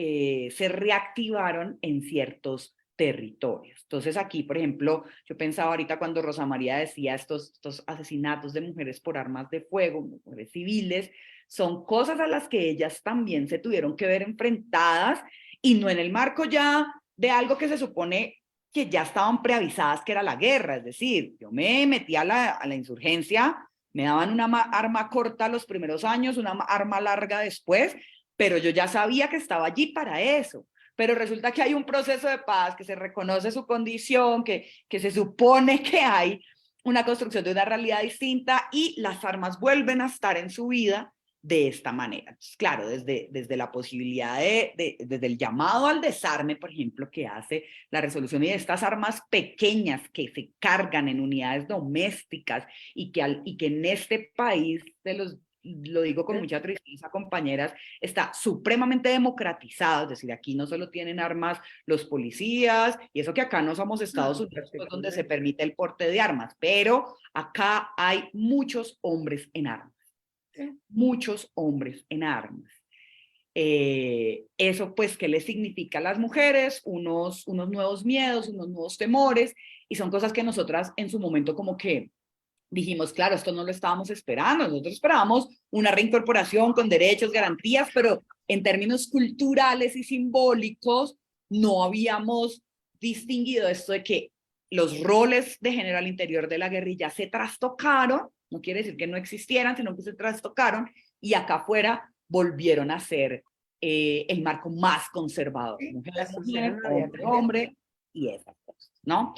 se reactivaron en ciertos territorios. Entonces aquí, por ejemplo, yo pensaba ahorita cuando Rosa María decía estos asesinatos de mujeres por armas de fuego, mujeres civiles, son cosas a las que ellas también se tuvieron que ver enfrentadas y no en el marco ya de algo que se supone que ya estaban preavisadas que era la guerra, es decir, yo me metí a la insurgencia, me daban una arma corta los primeros años, una arma larga después, pero yo ya sabía que estaba allí para eso. Pero resulta que hay un proceso de paz, que se reconoce su condición, que se supone que hay una construcción de una realidad distinta y las armas vuelven a estar en su vida de esta manera. Entonces, claro, desde la posibilidad desde el llamado al desarme, por ejemplo, que hace la resolución y de estas armas pequeñas que se cargan en unidades domésticas y que en este país lo digo con mucha tristeza, compañeras, está supremamente democratizado, es decir, aquí no solo tienen armas los policías, y eso que acá no somos Estados Unidos, pues, donde se permite el porte de armas, pero acá hay muchos hombres en armas, muchos hombres en armas. Eso pues, ¿qué les significa a las mujeres? Unos nuevos miedos, unos nuevos temores, y son cosas que nosotras en su momento como que dijimos, claro, esto no lo estábamos esperando, nosotros esperábamos una reincorporación con derechos, garantías, pero en términos culturales y simbólicos no habíamos distinguido esto de que los roles de género al interior de la guerrilla se trastocaron, no quiere decir que no existieran, sino que se trastocaron, y acá afuera volvieron a ser el marco más conservador, mujer, hombre, hombre, y esas cosas, ¿no?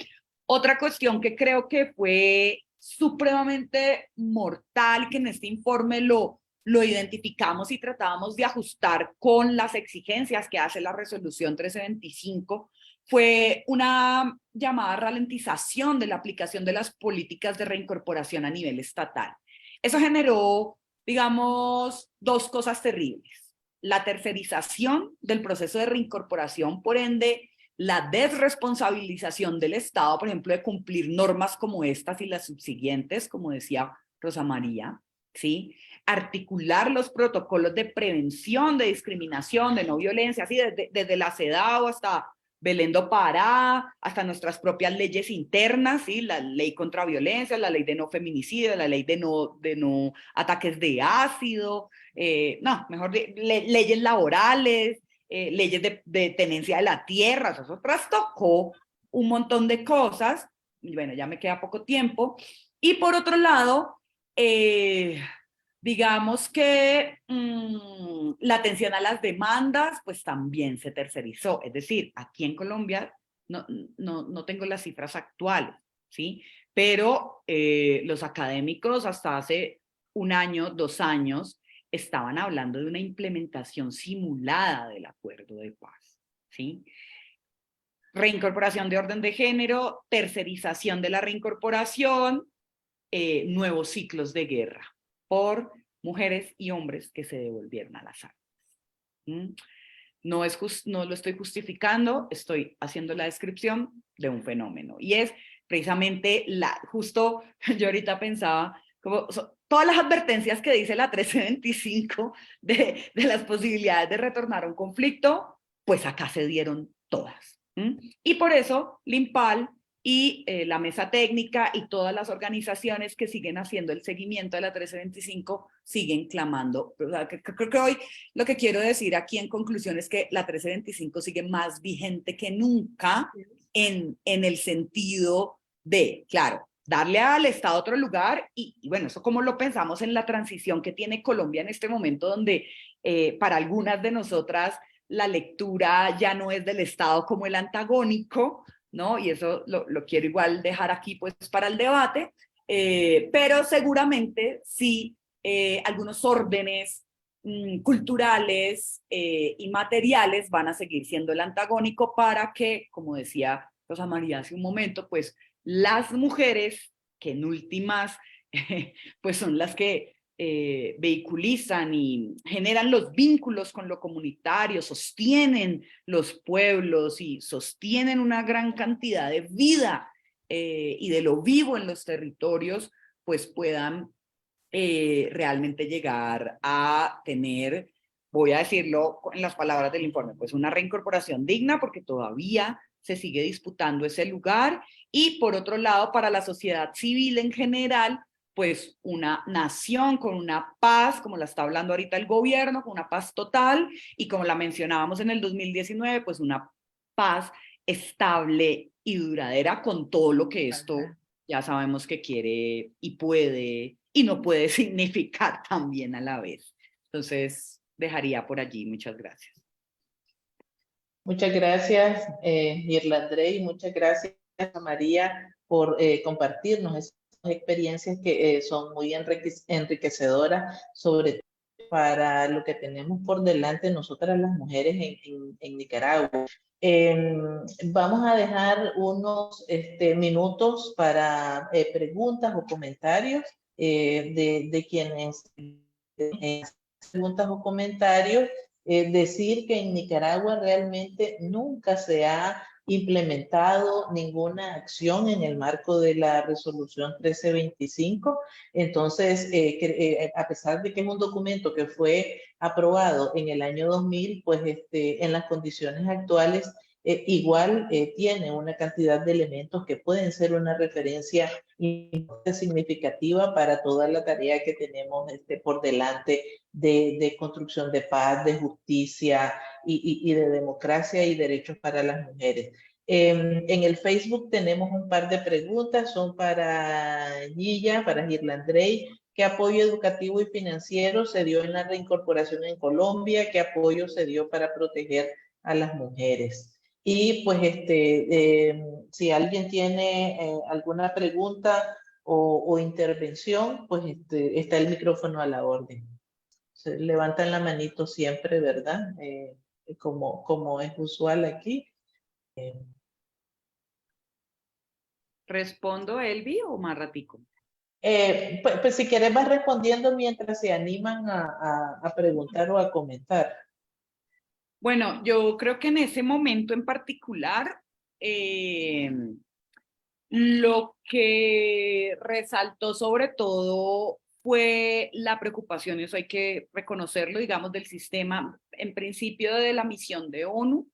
Otra cuestión que creo que fue supremamente mortal, que en este informe lo identificamos y tratábamos de ajustar con las exigencias que hace la resolución 1325, fue una llamada ralentización de la aplicación de las políticas de reincorporación a nivel estatal. Eso generó, digamos, dos cosas terribles: la tercerización del proceso de reincorporación, por ende, la desresponsabilización del Estado, por ejemplo, de cumplir normas como estas y las subsiguientes, como decía Rosa María, ¿sí? Articular los protocolos de prevención, de discriminación, de no violencia, ¿sí? Desde la CEDAW hasta Belén do Pará, hasta nuestras propias leyes internas, ¿sí? La ley contra violencia, la ley de no feminicidio, la ley de no ataques de ácido, leyes laborales, leyes de tenencia de la tierra, eso trastocó un montón de cosas, y bueno, ya me queda poco tiempo. Y por otro lado, digamos que la atención a las demandas, pues también se tercerizó, es decir, aquí en Colombia no tengo las cifras actuales, ¿sí? Pero los académicos hasta hace 1 año, 2 años, estaban hablando de una implementación simulada del acuerdo de paz, ¿sí? Reincorporación de orden de género, tercerización de la reincorporación, nuevos ciclos de guerra por mujeres y hombres que se devolvieron a las armas. No lo estoy justificando, estoy haciendo la descripción de un fenómeno, y es precisamente justo yo ahorita pensaba, como todas las advertencias que dice la 1325 de las posibilidades de retornar a un conflicto, pues acá se dieron todas. Y por eso Limpal y la mesa técnica y todas las organizaciones que siguen haciendo el seguimiento de la 1325 siguen clamando. Creo que hoy lo que quiero decir aquí en conclusión es que la 1325 sigue más vigente que nunca en el sentido de, claro, darle al Estado otro lugar y bueno, eso como lo pensamos en la transición que tiene Colombia en este momento, donde para algunas de nosotras la lectura ya no es del Estado como el antagónico, ¿no? Y eso lo quiero igual dejar aquí pues para el debate, pero seguramente sí algunos órdenes culturales y materiales van a seguir siendo el antagónico para que, como decía Rosa María hace un momento, pues las mujeres, que en últimas pues son las que vehiculizan y generan los vínculos con lo comunitario, sostienen los pueblos y sostienen una gran cantidad de vida y de lo vivo en los territorios, pues puedan realmente llegar a tener, voy a decirlo en las palabras del informe, pues una reincorporación digna porque todavía se sigue disputando ese lugar, y por otro lado para la sociedad civil en general, pues una nación con una paz, como la está hablando ahorita el gobierno, con una paz total, y como la mencionábamos en el 2019, pues una paz estable y duradera con todo lo que esto ya sabemos que quiere y puede y no puede significar también a la vez. Entonces, dejaría por allí. Muchas gracias. Muchas gracias, Irlandrey, y muchas gracias a María por compartirnos esas experiencias que son muy enriquecedoras, sobre todo para lo que tenemos por delante nosotras las mujeres en Nicaragua. Vamos a dejar unos minutos para preguntas o comentarios de quienes preguntas o comentarios. Decir que en Nicaragua realmente nunca se ha implementado ninguna acción en el marco de la resolución 1325. Entonces, a pesar de que es un documento que fue aprobado en el año 2000, pues en las condiciones actuales igual tiene una cantidad de elementos que pueden ser una referencia significativa para toda la tarea que tenemos por delante de construcción de paz, de justicia y de democracia y derechos para las mujeres. En el Facebook tenemos un par de preguntas, son para Gilla, para Irlandrey. ¿Qué apoyo educativo y financiero se dio en la reincorporación en Colombia? ¿Qué apoyo se dio para proteger a las mujeres? Y pues si alguien tiene alguna pregunta o intervención, pues está el micrófono a la orden. Se levantan la manito siempre, ¿verdad? Como es usual aquí. ¿Respondo, Elvi, o más ratico? Pues si quieres vas respondiendo mientras se animan a preguntar o a comentar. Bueno, yo creo que en ese momento en particular, lo que resaltó sobre todo fue la preocupación, eso hay que reconocerlo, digamos, del sistema, en principio de la misión de ONU,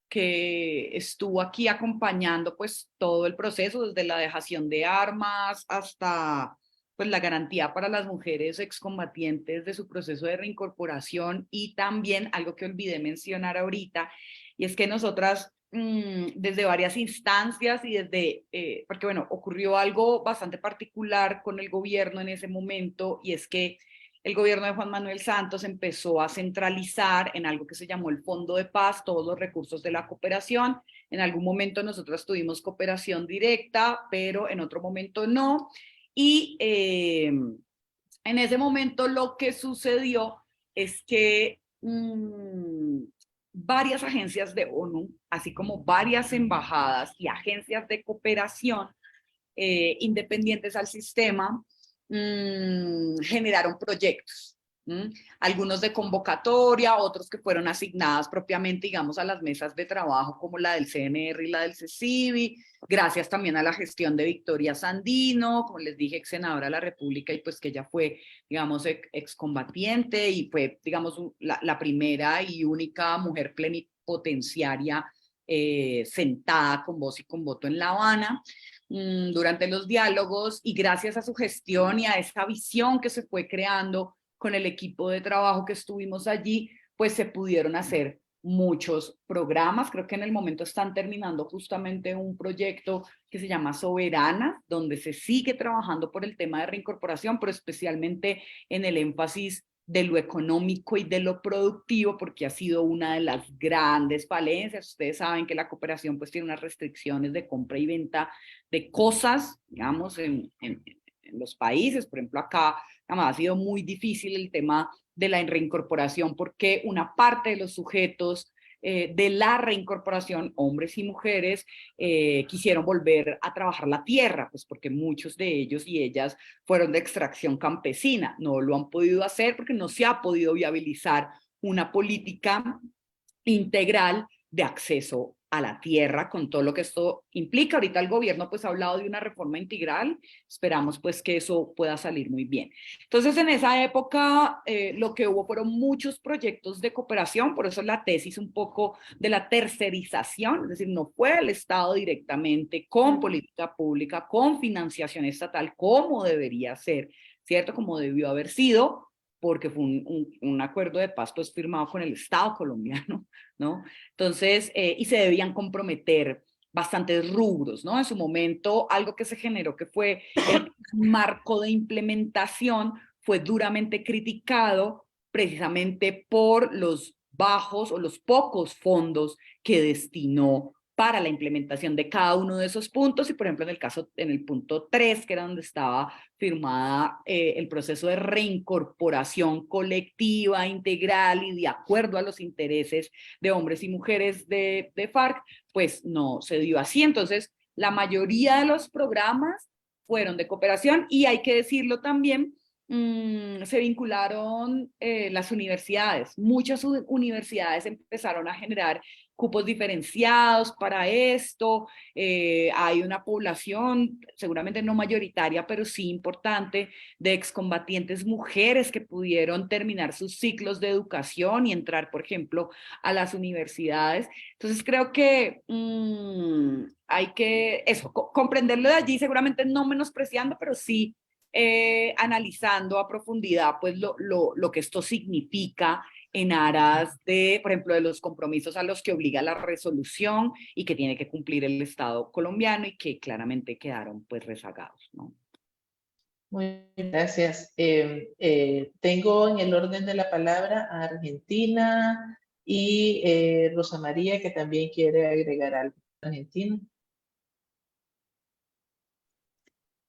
que estuvo aquí acompañando pues todo el proceso, desde la dejación de armas hasta pues la garantía para las mujeres excombatientes de su proceso de reincorporación, y también algo que olvidé mencionar ahorita, y es que nosotras desde varias instancias y desde, porque bueno, ocurrió algo bastante particular con el gobierno en ese momento, y es que el gobierno de Juan Manuel Santos empezó a centralizar en algo que se llamó el Fondo de Paz todos los recursos de la cooperación. En algún momento nosotros tuvimos cooperación directa, pero en otro momento no. Y en ese momento lo que sucedió es que varias agencias de ONU, así como varias embajadas y agencias de cooperación independientes al sistema, generaron proyectos. Algunos de convocatoria, otros que fueron asignadas propiamente, digamos, a las mesas de trabajo como la del CNR y la del CECIBI, gracias también a la gestión de Victoria Sandino, como les dije, ex senadora de la República, y pues que ella fue, digamos, excombatiente y fue, digamos, la primera y única mujer plenipotenciaria sentada con voz y con voto en La Habana durante los diálogos, y gracias a su gestión y a esa visión que se fue creando con el equipo de trabajo que estuvimos allí, pues se pudieron hacer muchos programas. Creo que en el momento están terminando justamente un proyecto que se llama Soberana, donde se sigue trabajando por el tema de reincorporación, pero especialmente en el énfasis de lo económico y de lo productivo, porque ha sido una de las grandes falencias. Ustedes saben que la cooperación pues tiene unas restricciones de compra y venta de cosas, digamos, en los países. Por ejemplo, acá ha sido muy difícil el tema de la reincorporación, porque una parte de los sujetos de la reincorporación, hombres y mujeres, quisieron volver a trabajar la tierra, pues porque muchos de ellos y ellas fueron de extracción campesina. No lo han podido hacer porque no se ha podido viabilizar una política integral de acceso a la tierra con todo lo que esto implica. Ahorita el gobierno pues ha hablado de una reforma integral, esperamos pues que eso pueda salir muy bien. Entonces en esa época lo que hubo fueron muchos proyectos de cooperación, por eso es la tesis un poco de la tercerización, es decir, no fue el Estado directamente con política pública, con financiación estatal como debería ser, ¿cierto? Como debió haber sido, porque fue un acuerdo de paz pues firmado con el Estado colombiano, ¿no? Entonces, y se debían comprometer bastantes rubros, ¿no? En su momento, algo que se generó que fue el marco de implementación fue duramente criticado precisamente por los bajos o los pocos fondos que destinó para la implementación de cada uno de esos puntos y por ejemplo en el punto 3, que era donde estaba firmada el proceso de reincorporación colectiva, integral y de acuerdo a los intereses de hombres y mujeres de FARC, pues no se dio así. Entonces, la mayoría de los programas fueron de cooperación y hay que decirlo también, se vincularon las universidades. Muchas universidades empezaron a generar cupos diferenciados para esto, hay una población seguramente no mayoritaria, pero sí importante, de excombatientes mujeres que pudieron terminar sus ciclos de educación y entrar, por ejemplo, a las universidades. Entonces creo que hay que, eso, comprenderlo de allí, seguramente no menospreciando, pero sí analizando a profundidad pues lo que esto significa en aras de, por ejemplo, de los compromisos a los que obliga la resolución y que tiene que cumplir el Estado colombiano y que claramente quedaron pues rezagados, ¿no? Muy bien, gracias. Tengo en el orden de la palabra a Argentina y Rosa María, que también quiere agregar algo. Argentina.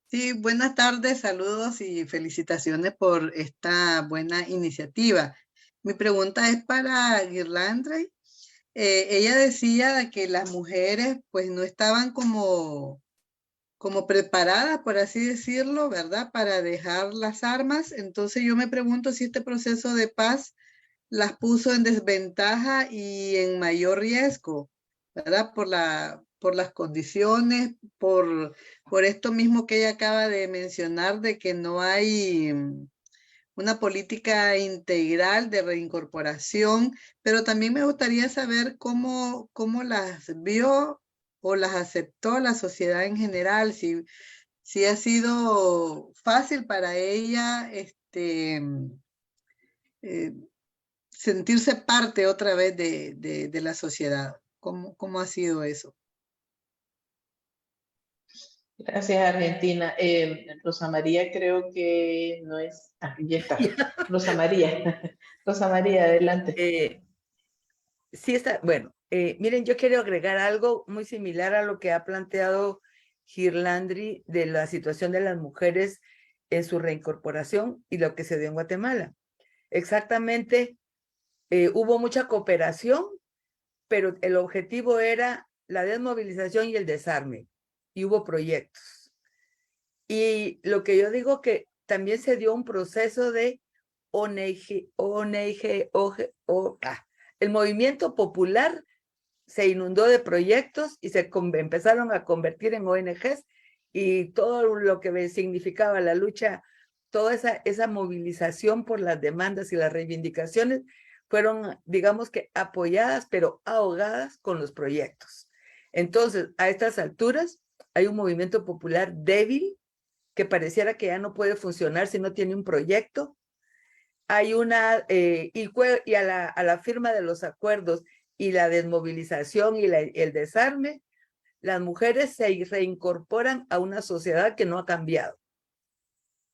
Sí, buenas tardes, saludos y felicitaciones por esta buena iniciativa. Mi pregunta es para Guirlandre. Ella decía que las mujeres pues no estaban como preparadas, por así decirlo, ¿verdad? Para dejar las armas. Entonces yo me pregunto si este proceso de paz las puso en desventaja y en mayor riesgo, ¿verdad? Por las condiciones, por esto mismo que ella acaba de mencionar, de que no hay una política integral de reincorporación, pero también me gustaría saber cómo las vio o las aceptó la sociedad en general, si ha sido fácil para ella sentirse parte otra vez de la sociedad. ¿Cómo ha sido eso? Gracias, Argentina. Rosa María creo que no es... Ah, ya está. Rosa María. Rosa María, adelante. Sí está, bueno, miren, yo quiero agregar algo muy similar a lo que ha planteado Girlandri de la situación de las mujeres en su reincorporación y lo que se dio en Guatemala. Exactamente, hubo mucha cooperación, pero el objetivo era la desmovilización y el desarme, y hubo proyectos. Y lo que yo digo que también se dio un proceso de el movimiento popular se inundó de proyectos y se empezaron a convertir en ONGs y todo lo que significaba la lucha, toda esa movilización por las demandas y las reivindicaciones fueron, digamos que apoyadas, pero ahogadas con los proyectos. Entonces, a estas alturas, hay un movimiento popular débil que pareciera que ya no puede funcionar si no tiene un proyecto. Hay una, y a la firma de los acuerdos y la desmovilización y el desarme, las mujeres se reincorporan a una sociedad que no ha cambiado,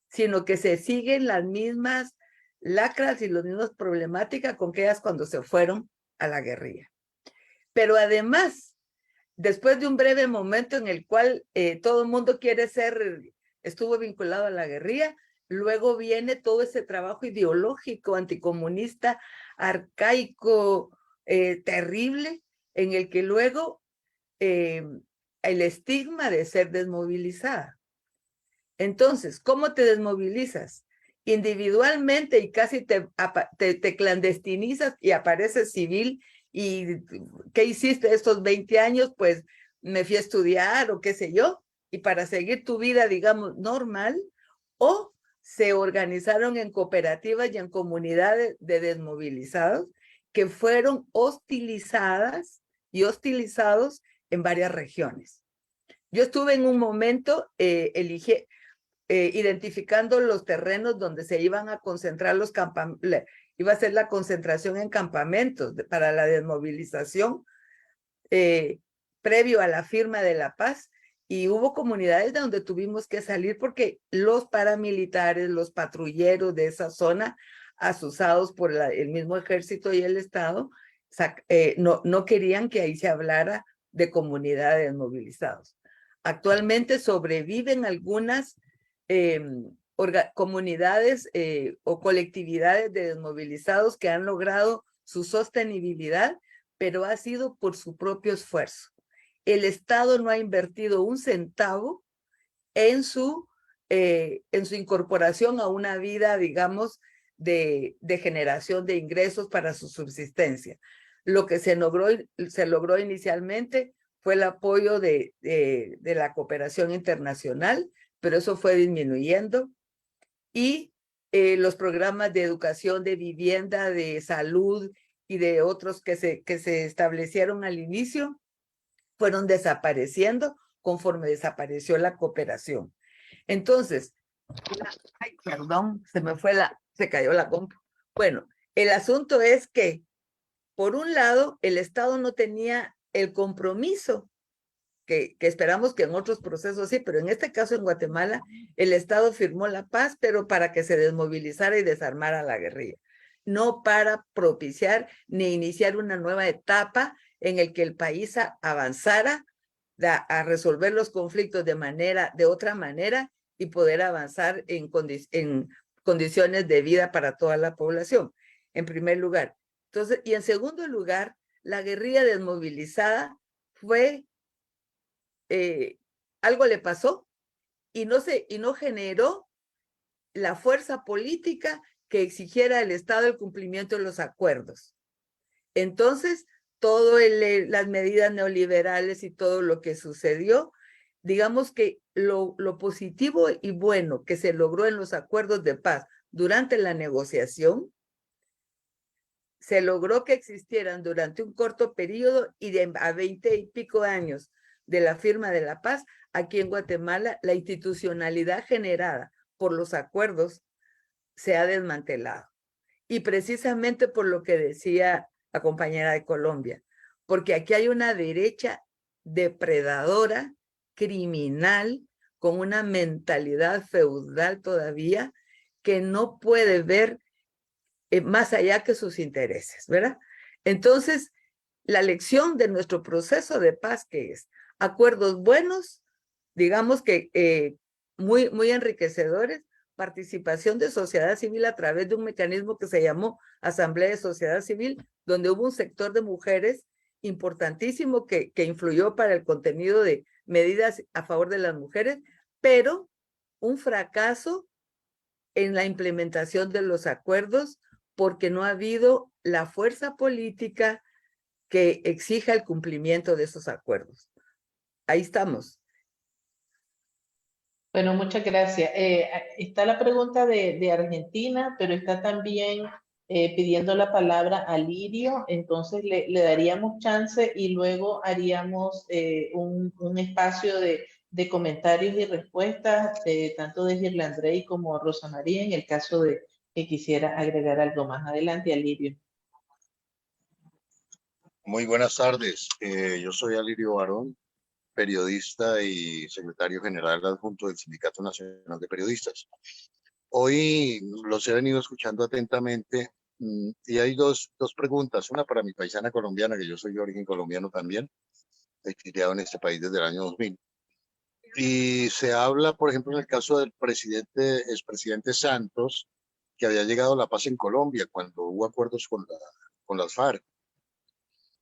sino que se siguen las mismas lacras y las mismas problemáticas con que ellas cuando se fueron a la guerrilla. Pero además, después de un breve momento en el cual todo el mundo estuvo vinculado a la guerrilla, luego viene todo ese trabajo ideológico, anticomunista, arcaico, terrible, en el que luego el estigma de ser desmovilizada. Entonces, ¿cómo te desmovilizas? Individualmente y casi te clandestinizas y apareces civil. ¿Y qué hiciste estos 20 años? Pues me fui a estudiar o qué sé yo, y para seguir tu vida, digamos, normal, o se organizaron en cooperativas y en comunidades de desmovilizados que fueron hostilizadas y hostilizados en varias regiones. Yo estuve en un momento identificando los terrenos donde se iban a concentrar los campamentos, iba a ser la concentración en campamentos para la desmovilización previo a la firma de la paz, y hubo comunidades donde tuvimos que salir porque los paramilitares, los patrulleros de esa zona, asusados por el mismo ejército y el Estado, no querían que ahí se hablara de comunidades desmovilizados. Actualmente sobreviven algunas comunidades o colectividades de desmovilizados que han logrado su sostenibilidad, pero ha sido por su propio esfuerzo. El Estado no ha invertido un centavo en su incorporación a una vida, digamos, de generación de ingresos para su subsistencia. Lo que se logró inicialmente fue el apoyo de la cooperación internacional, pero eso fue disminuyendo, y los programas de educación, de vivienda, de salud y de otros que se establecieron al inicio fueron desapareciendo conforme desapareció la cooperación. Entonces, ay, perdón, se cayó la compu. Bueno, el asunto es que, por un lado, el Estado no tenía el compromiso que esperamos que en otros procesos sí, pero en este caso en Guatemala, el Estado firmó la paz, pero para que se desmovilizara y desarmara la guerrilla, no para propiciar ni iniciar una nueva etapa en el que el país avanzara a resolver los conflictos de otra manera y poder avanzar en condiciones de vida para toda la población, en primer lugar. Entonces, y en segundo lugar, la guerrilla desmovilizada fue algo le pasó y no generó la fuerza política que exigiera el Estado el cumplimiento de los acuerdos. Entonces, las medidas neoliberales y todo lo que sucedió, digamos que lo positivo y bueno que se logró en los acuerdos de paz durante la negociación, se logró que existieran durante un corto periodo y a 20 y pico años de la firma de la paz, aquí en Guatemala, la institucionalidad generada por los acuerdos se ha desmantelado. Y precisamente por lo que decía la compañera de Colombia, porque aquí hay una derecha depredadora, criminal, con una mentalidad feudal todavía, que no puede ver más allá que sus intereses, ¿verdad? Entonces, la lección de nuestro proceso de paz, que es acuerdos buenos, digamos que muy enriquecedores, participación de sociedad civil a través de un mecanismo que se llamó Asamblea de Sociedad Civil, donde hubo un sector de mujeres importantísimo que influyó para el contenido de medidas a favor de las mujeres, pero un fracaso en la implementación de los acuerdos porque no ha habido la fuerza política que exija el cumplimiento de esos acuerdos. Ahí estamos. Bueno, muchas gracias. Está la pregunta de Argentina, pero está también pidiendo la palabra a Lirio, entonces le daríamos chance y luego haríamos un espacio de comentarios y respuestas, tanto de Girlandrey como Rosa María, en el caso de que quisiera agregar algo más. Adelante, Alirio. Muy buenas tardes. Yo soy Alirio Barón, periodista y secretario general adjunto del Sindicato Nacional de Periodistas. Hoy los he venido escuchando atentamente y hay dos preguntas. Una para mi paisana colombiana, que yo soy de origen colombiano también, exiliado en este país desde el año 2000. Y se habla, por ejemplo, en el caso del expresidente Santos, que había llegado a la paz en Colombia cuando hubo acuerdos con las FARC.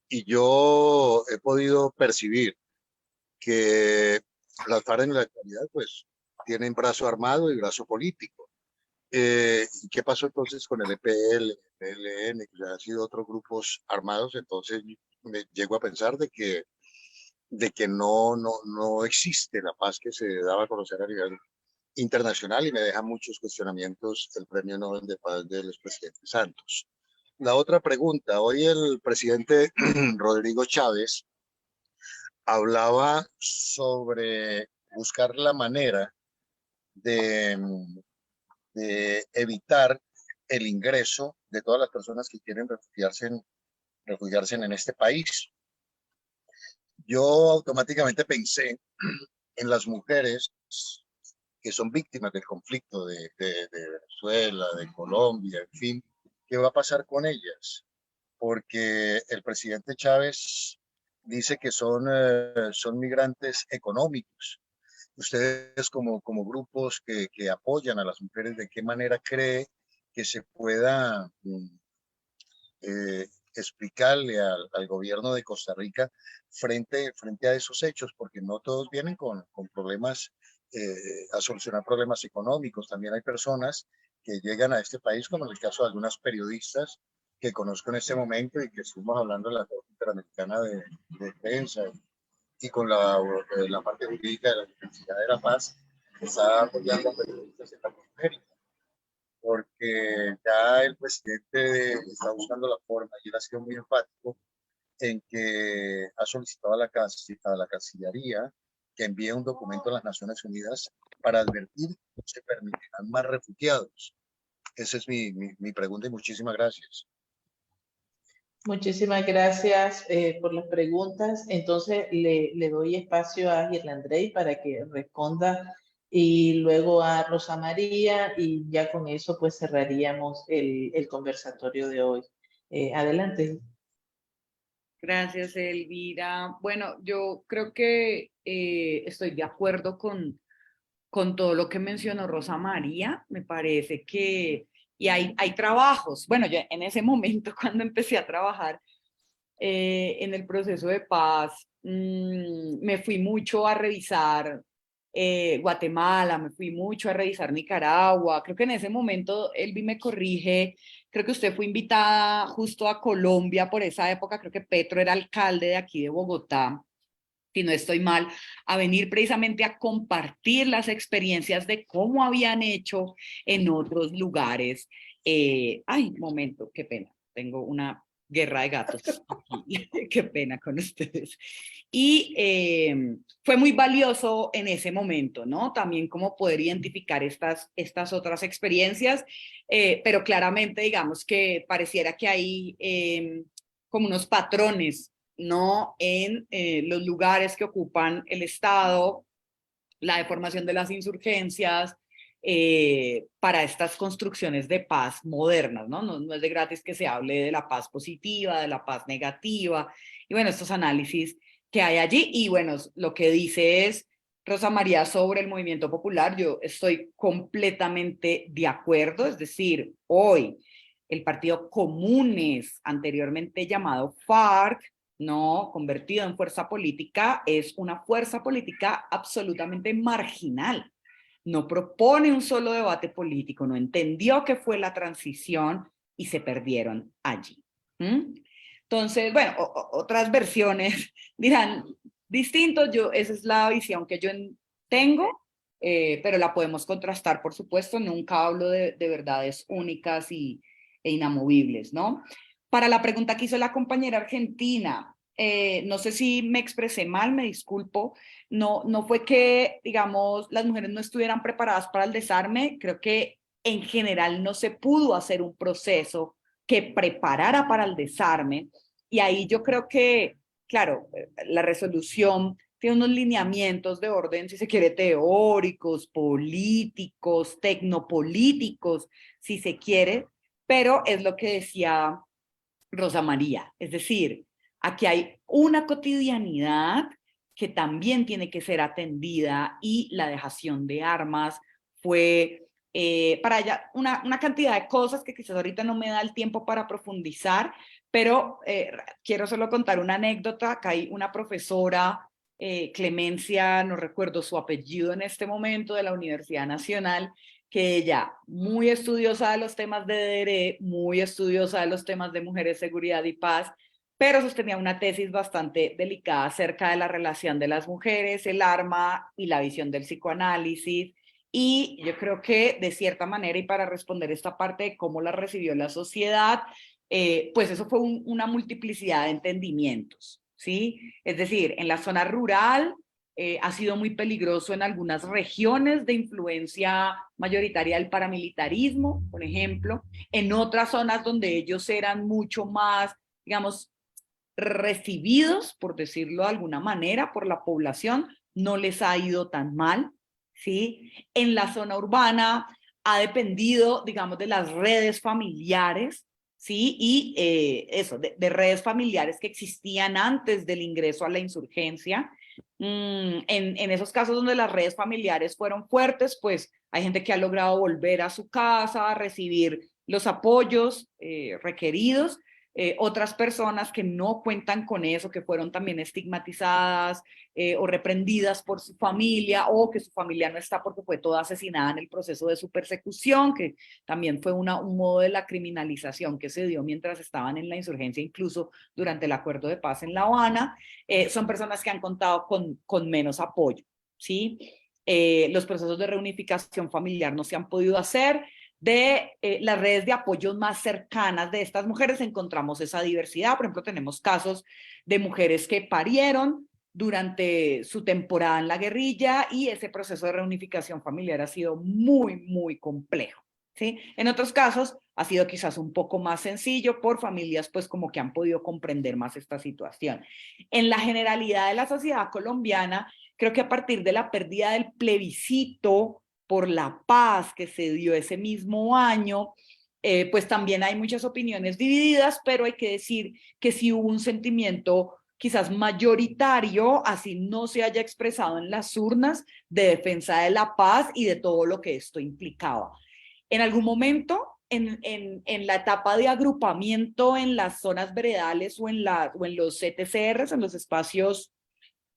Y yo he podido percibir que las FARC en la actualidad pues tienen brazo armado y brazo político. ¿Y qué pasó entonces con el EPL, el ELN, que han sido otros grupos armados? Entonces me llego a pensar de que no existe la paz que se daba a conocer a nivel internacional, y me deja muchos cuestionamientos el Premio Nobel de Paz del expresidente Santos. La otra pregunta, hoy el presidente Rodrigo Chávez hablaba sobre buscar la manera de, de evitar el ingreso de todas las personas que quieren refugiarse en este país. Yo automáticamente pensé en las mujeres que son víctimas del conflicto de Venezuela, de Colombia, en fin, ¿qué va a pasar con ellas? Porque el presidente Chávez dice que son migrantes económicos. Ustedes como grupos que apoyan a las mujeres, ¿de qué manera cree que se pueda explicarle al gobierno de Costa Rica frente a esos hechos? Porque no todos vienen con problemas, a solucionar problemas económicos. También hay personas que llegan a este país, como en el caso de algunas periodistas que conozco en este momento y que estuvimos hablando en la Corte Interamericana de Defensa y con la parte jurídica de la Universidad de La Paz, que está apoyando a periodistas en Latinoamérica, porque ya el presidente está buscando la forma, y él ha sido muy enfático en que ha solicitado a la Cancillería que envíe un documento a las Naciones Unidas para advertir que no se permitirán más refugiados. Esa es mi pregunta, y muchísimas gracias. Muchísimas gracias por las preguntas. Entonces le doy espacio a Girlandrey para que responda, y luego a Rosa María, y ya con eso pues cerraríamos el conversatorio de hoy. Adelante. Gracias, Elvira. Bueno, yo creo que estoy de acuerdo con todo lo que mencionó Rosa María. Me parece que, y hay trabajos. Bueno, yo en ese momento, cuando empecé a trabajar en el proceso de paz, me fui mucho a revisar Guatemala, me fui mucho a revisar Nicaragua. Creo que en ese momento, Elvi me corrige, creo que usted fue invitada justo a Colombia por esa época. Creo que Petro era alcalde de aquí de Bogotá, si no estoy mal, a venir precisamente a compartir las experiencias de cómo habían hecho en otros lugares. Ay, momento, qué pena, tengo una guerra de gatos aquí. Qué pena con ustedes. Y fue muy valioso en ese momento, ¿no? También como poder identificar estas otras experiencias, pero claramente digamos que pareciera que hay como unos patrones, ¿no? En los lugares que ocupan el Estado, la deformación de las insurgencias, para estas construcciones de paz modernas, ¿no? No es de gratis que se hable de la paz positiva, de la paz negativa, y bueno, estos análisis que hay allí. Y bueno, lo que dice es Rosa María sobre el movimiento popular, yo estoy completamente de acuerdo. Es decir, hoy el Partido Comunes, anteriormente llamado FARC, no convertido en fuerza política, es una fuerza política absolutamente marginal. No propone un solo debate político, no entendió qué fue la transición y se perdieron allí. Entonces, bueno, otras versiones dirán distinto. Esa es la visión que yo tengo, pero la podemos contrastar, por supuesto. Nunca hablo de verdades únicas e inamovibles, ¿no? Para la pregunta que hizo la compañera argentina, no sé si me expresé mal, me disculpo. No fue que, digamos, las mujeres no estuvieran preparadas para el desarme. Creo que en general no se pudo hacer un proceso que preparara para el desarme. Y ahí yo creo que, claro, la resolución tiene unos lineamientos de orden, si se quiere, teóricos, políticos, tecnopolíticos, si se quiere, pero es lo que decía Rosa María. Es decir, aquí hay una cotidianidad que también tiene que ser atendida, y la dejación de armas fue para ella una cantidad de cosas que quizás ahorita no me da el tiempo para profundizar, pero quiero solo contar una anécdota. Acá hay una profesora, Clemencia, no recuerdo su apellido en este momento, de la Universidad Nacional, que ella, muy estudiosa de los temas de DRE, muy estudiosa de los temas de mujeres, seguridad y paz, pero sostenía una tesis bastante delicada acerca de la relación de las mujeres, el arma y la visión del psicoanálisis. Y yo creo que de cierta manera, y para responder esta parte de cómo la recibió la sociedad, pues eso fue una multiplicidad de entendimientos, ¿sí? Es decir, en la zona rural ha sido muy peligroso en algunas regiones de influencia mayoritaria del paramilitarismo, por ejemplo, en otras zonas donde ellos eran mucho más, digamos, recibidos, por decirlo de alguna manera, por la población, no les ha ido tan mal, ¿sí? En la zona urbana ha dependido, digamos, de las redes familiares, ¿sí? Y eso, de redes familiares que existían antes del ingreso a la insurgencia. En esos casos donde las redes familiares fueron fuertes, pues hay gente que ha logrado volver a su casa, a recibir los apoyos requeridos. Otras personas que no cuentan con eso, que fueron también estigmatizadas o reprendidas por su familia, o que su familia no está porque fue toda asesinada en el proceso de su persecución, que también fue un modo de la criminalización que se dio mientras estaban en la insurgencia, incluso durante el acuerdo de paz en La Habana. Son personas que han contado con menos apoyo, ¿sí? Los procesos de reunificación familiar no se han podido hacer. De las redes de apoyo más cercanas de estas mujeres encontramos esa diversidad. Por ejemplo, tenemos casos de mujeres que parieron durante su temporada en la guerrilla, y ese proceso de reunificación familiar ha sido muy, muy complejo, ¿sí? En otros casos ha sido quizás un poco más sencillo por familias pues como que han podido comprender más esta situación. En la generalidad de la sociedad colombiana, creo que a partir de la pérdida del plebiscito por la paz que se dio ese mismo año, pues también hay muchas opiniones divididas, pero hay que decir que sí hubo un sentimiento quizás mayoritario, así no se haya expresado en las urnas, de defensa de la paz y de todo lo que esto implicaba. En algún momento, en la etapa de agrupamiento en las zonas veredales o en los CTCRs, en los espacios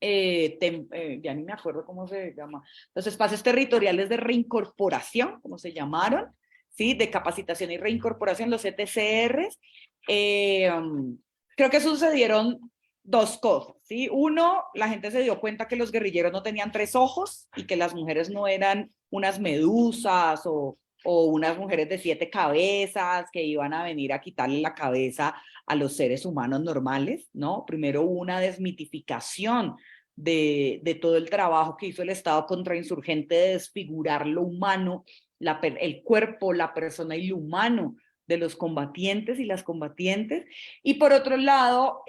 ya ni me acuerdo cómo se llama, los espacios territoriales de reincorporación, como se llamaron, ¿sí? De capacitación y reincorporación, los ETCRs, creo que sucedieron dos cosas, ¿sí? Uno, la gente se dio cuenta que los guerrilleros no tenían tres ojos y que las mujeres no eran unas medusas o unas mujeres de 7 cabezas que iban a venir a quitarle la cabeza a los seres humanos normales, ¿no? Primero hubo una desmitificación de todo el trabajo que hizo el Estado contrainsurgente de desfigurar lo humano, el cuerpo, la persona y lo humano de los combatientes y las combatientes. Y por otro lado,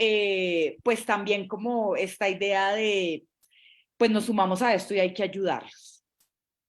pues también como esta idea de, pues nos sumamos a esto y hay que ayudarlos.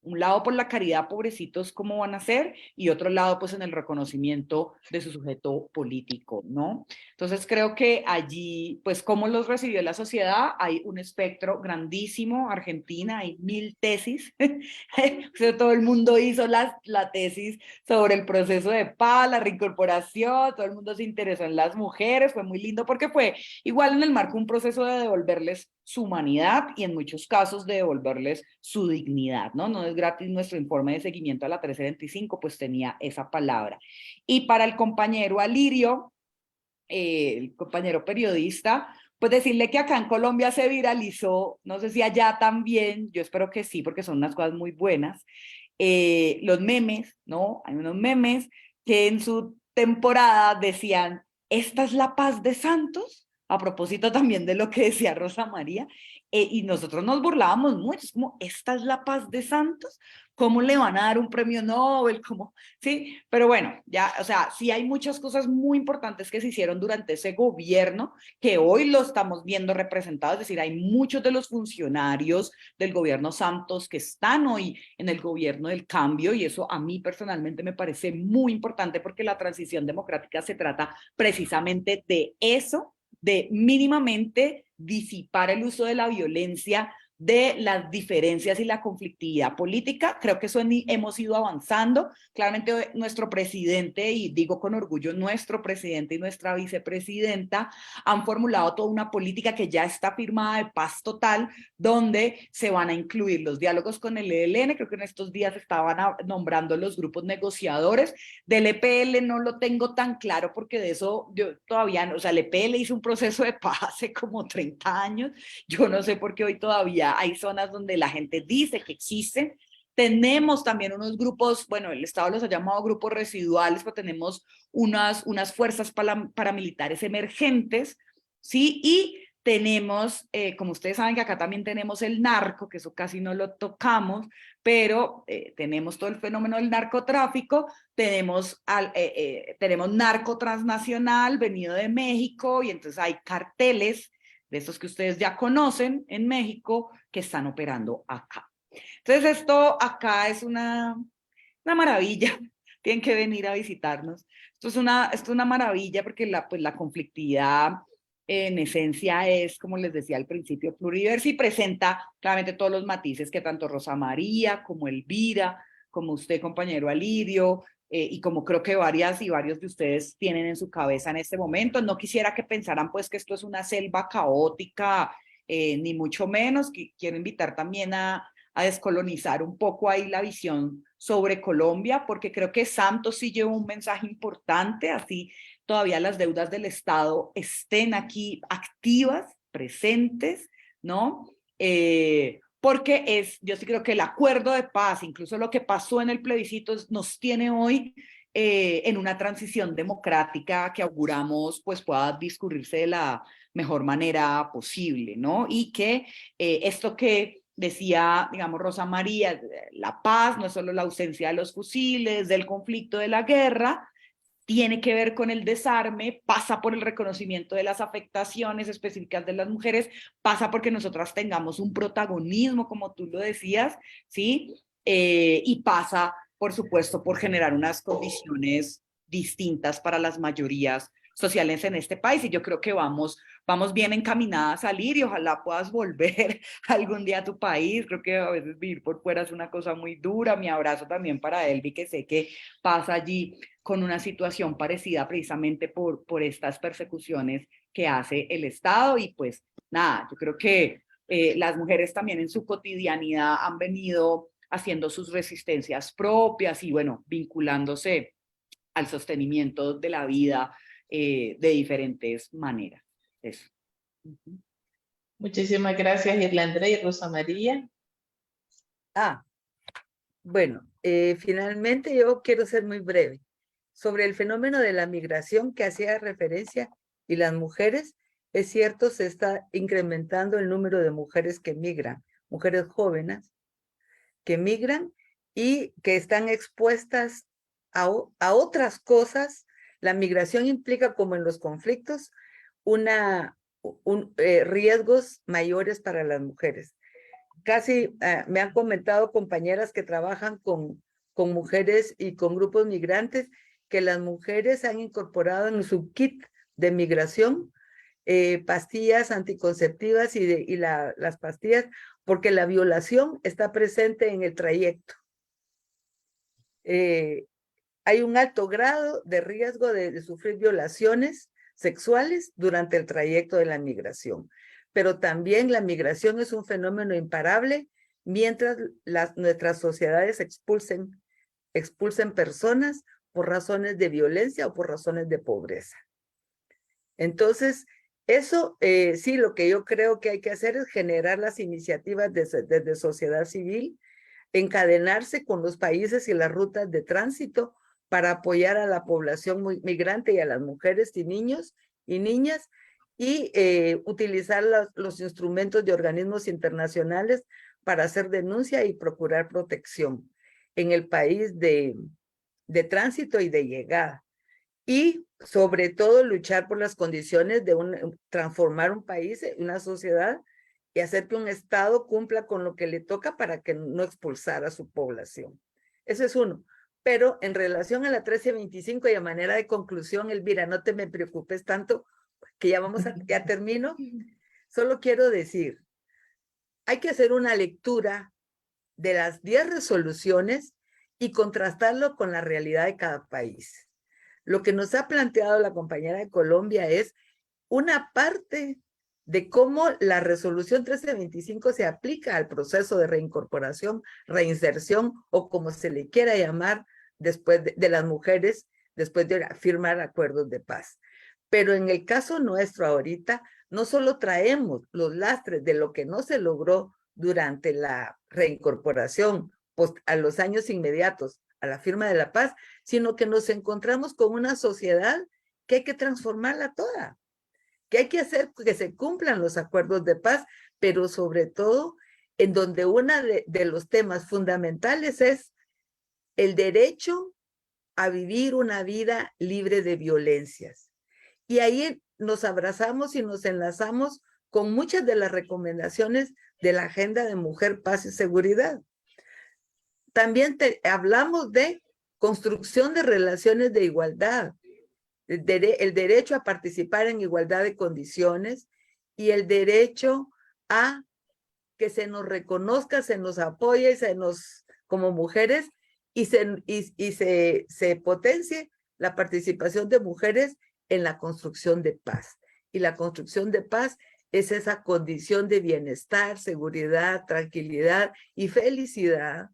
Un lado por la caridad, pobrecitos, ¿cómo van a ser? Y otro lado, pues en el reconocimiento de su sujeto político, ¿no? Entonces creo que allí, pues cómo los recibió la sociedad, hay un espectro grandísimo. Argentina, hay 1000 tesis, o sea, todo el mundo hizo la tesis sobre el proceso de paz, la reincorporación, todo el mundo se interesó en las mujeres, fue muy lindo porque fue igual en el marco un proceso de devolverles su humanidad y en muchos casos de devolverles su dignidad, ¿no? No es gratis nuestro informe de seguimiento a la 1325, pues tenía esa palabra. Y para el compañero Alirio, el compañero periodista, pues decirle que acá en Colombia se viralizó, no sé si allá también, yo espero que sí, porque son unas cosas muy buenas, los memes, ¿no? Hay unos memes que en su temporada decían, ¿esta es la paz de Santos? A propósito también de lo que decía Rosa María, y nosotros nos burlábamos mucho, es como, ¿esta es la paz de Santos? ¿Cómo le van a dar un premio Nobel? ¿Cómo? Sí, pero bueno, ya, o sea, sí hay muchas cosas muy importantes que se hicieron durante ese gobierno, que hoy lo estamos viendo representado, es decir, hay muchos de los funcionarios del gobierno Santos que están hoy en el gobierno del cambio, y eso a mí personalmente me parece muy importante porque la transición democrática se trata precisamente de eso, de mínimamente disipar el uso de la violencia, de las diferencias y la conflictividad política. Creo que eso hemos ido avanzando. Claramente nuestro presidente, y digo con orgullo nuestro presidente y nuestra vicepresidenta, han formulado toda una política que ya está firmada de paz total, donde se van a incluir los diálogos con el ELN. Creo que en estos días estaban nombrando los grupos negociadores. Del EPL no lo tengo tan claro porque de eso yo todavía no, o sea, el EPL hizo un proceso de paz hace como 30 años. Yo no sé por qué hoy todavía hay zonas donde la gente dice que existen. Tenemos también unos grupos, bueno, el Estado los ha llamado grupos residuales, pero tenemos unas fuerzas paramilitares emergentes, ¿sí? Y tenemos, como ustedes saben que acá también tenemos el narco, que eso casi no lo tocamos, pero tenemos todo el fenómeno del narcotráfico, tenemos narco transnacional venido de México, y entonces hay carteles de estos que ustedes ya conocen en México, que están operando acá. Entonces esto acá es una maravilla, tienen que venir a visitarnos. Esto es una maravilla porque la conflictividad en esencia es, como les decía al principio, pluriversa y presenta claramente todos los matices que tanto Rosa María como Elvira, como usted, compañero Alirio, y como creo que varias y varios de ustedes tienen en su cabeza en este momento. No quisiera que pensaran pues que esto es una selva caótica, ni mucho menos. Quiero invitar también a descolonizar un poco ahí la visión sobre Colombia, porque creo que Santos sí lleva un mensaje importante, así todavía las deudas del Estado estén aquí activas, presentes, ¿no? Porque yo sí creo que el acuerdo de paz, incluso lo que pasó en el plebiscito, nos tiene hoy en una transición democrática que auguramos pues pueda discurrirse de la mejor manera posible, ¿no? Y que esto que decía, digamos, Rosa María, la paz no es solo la ausencia de los fusiles, del conflicto, de la guerra, tiene que ver con el desarme, pasa por el reconocimiento de las afectaciones específicas de las mujeres, pasa porque nosotras tengamos un protagonismo, como tú lo decías, ¿sí? Y pasa, por supuesto, por generar unas condiciones distintas para las mayorías sociales en este país, y yo creo que vamos bien encaminadas a salir, y ojalá puedas volver algún día a tu país. Creo que a veces vivir por fuera es una cosa muy dura. Mi abrazo también para Elvi, que sé que pasa allí con una situación parecida precisamente por estas persecuciones que hace el Estado. Y pues nada, yo creo que las mujeres también en su cotidianidad han venido haciendo sus resistencias propias y bueno, vinculándose al sostenimiento de la vida de diferentes maneras. Eso. Muchísimas gracias, Irlandra y Rosa María. Bueno, finalmente yo quiero ser muy breve. Sobre el fenómeno de la migración que hacía referencia y las mujeres, es cierto, se está incrementando el número de mujeres que migran, mujeres jóvenes que migran y que están expuestas a otras cosas. La migración implica, como en los conflictos, riesgos mayores para las mujeres. Casi me han comentado compañeras que trabajan con mujeres y con grupos migrantes, que las mujeres han incorporado en su kit de migración pastillas anticonceptivas y las pastillas, porque la violación está presente en el trayecto. Hay un alto grado de riesgo de sufrir violaciones sexuales durante el trayecto de la migración. Pero también la migración es un fenómeno imparable mientras nuestras sociedades expulsen personas por razones de violencia o por razones de pobreza. Entonces, eso sí, lo que yo creo que hay que hacer es generar las iniciativas desde sociedad civil, encadenarse con los países y las rutas de tránsito para apoyar a la población migrante y a las mujeres y niños y niñas, y utilizar los instrumentos de organismos internacionales para hacer denuncia y procurar protección en el país de tránsito y de llegada. Y sobre todo luchar por las condiciones de transformar un país, una sociedad, y hacer que un Estado cumpla con lo que le toca para que no expulsar a su población. Ese es uno. Pero en relación a la 1325 y a manera de conclusión, Elvira, no te me preocupes tanto, que ya termino, solo quiero decir, hay que hacer una lectura de las 10 resoluciones y contrastarlo con la realidad de cada país. Lo que nos ha planteado la compañera de Colombia es una parte de cómo la resolución 1325 se aplica al proceso de reincorporación, reinserción o como se le quiera llamar después de las mujeres después de firmar acuerdos de paz. Pero en el caso nuestro ahorita, no solo traemos los lastres de lo que no se logró durante la reincorporación a los años inmediatos a la firma de la paz, sino que nos encontramos con una sociedad que hay que transformarla toda, que hay que hacer que se cumplan los acuerdos de paz, pero sobre todo en donde uno de los temas fundamentales es el derecho a vivir una vida libre de violencias. Y ahí nos abrazamos y nos enlazamos con muchas de las recomendaciones de la Agenda de Mujer, Paz y Seguridad. También hablamos de construcción de relaciones de igualdad, el derecho a participar en igualdad de condiciones y el derecho a que se nos reconozca, se nos apoye, como mujeres, y se potencie la participación de mujeres en la construcción de paz. Y la construcción de paz es esa condición de bienestar, seguridad, tranquilidad y felicidad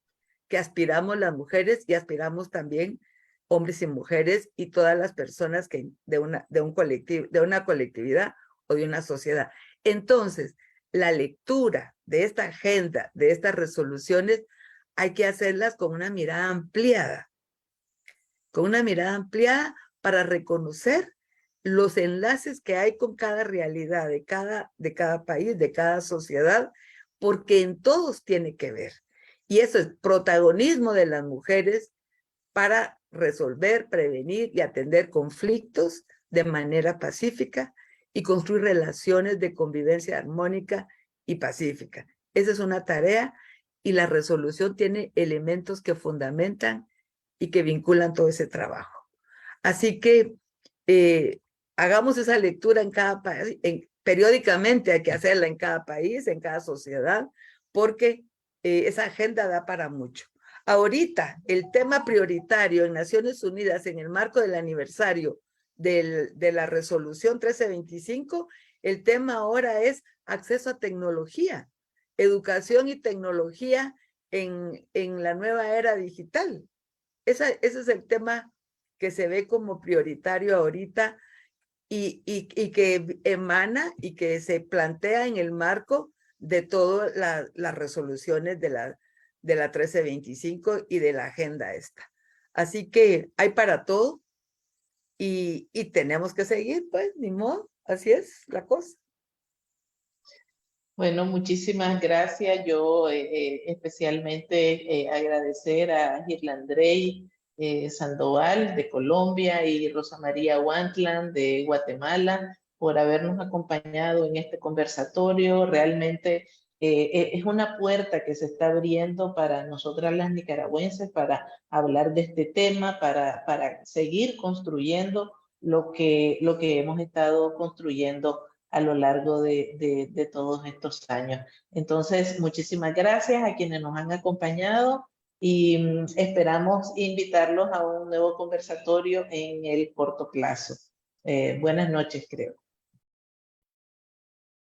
que aspiramos las mujeres y aspiramos también hombres y mujeres y todas las personas de una colectividad o de una sociedad. Entonces, la lectura de esta agenda, de estas resoluciones, hay que hacerlas con una mirada ampliada para reconocer los enlaces que hay con cada realidad de cada país, de cada sociedad, porque en todos tiene que ver. Y eso es protagonismo de las mujeres para resolver, prevenir y atender conflictos de manera pacífica y construir relaciones de convivencia armónica y pacífica. Esa es una tarea y la resolución tiene elementos que fundamentan y que vinculan todo ese trabajo. Así que hagamos esa lectura en cada país, periódicamente hay que hacerla en cada país, en cada sociedad, porque esa agenda da para mucho. Ahorita, el tema prioritario en Naciones Unidas en el marco del aniversario de la resolución 1325, el tema ahora es acceso a tecnología, educación y tecnología en la nueva era digital. Ese es el tema que se ve como prioritario ahorita y que emana y que se plantea en el marco de todas las resoluciones de la 1325 y de la agenda esta. Así que hay para todo y tenemos que seguir, pues, ni modo, así es la cosa. Bueno, muchísimas gracias. Yo especialmente agradecer a Girlandrey Sandoval de Colombia y Rosa María Wantland de Guatemala por habernos acompañado en este conversatorio. Realmente es una puerta que se está abriendo para nosotras las nicaragüenses para hablar de este tema, para seguir construyendo lo que hemos estado construyendo a lo largo de todos estos años. Entonces, muchísimas gracias a quienes nos han acompañado y esperamos invitarlos a un nuevo conversatorio en el corto plazo. Buenas noches, creo.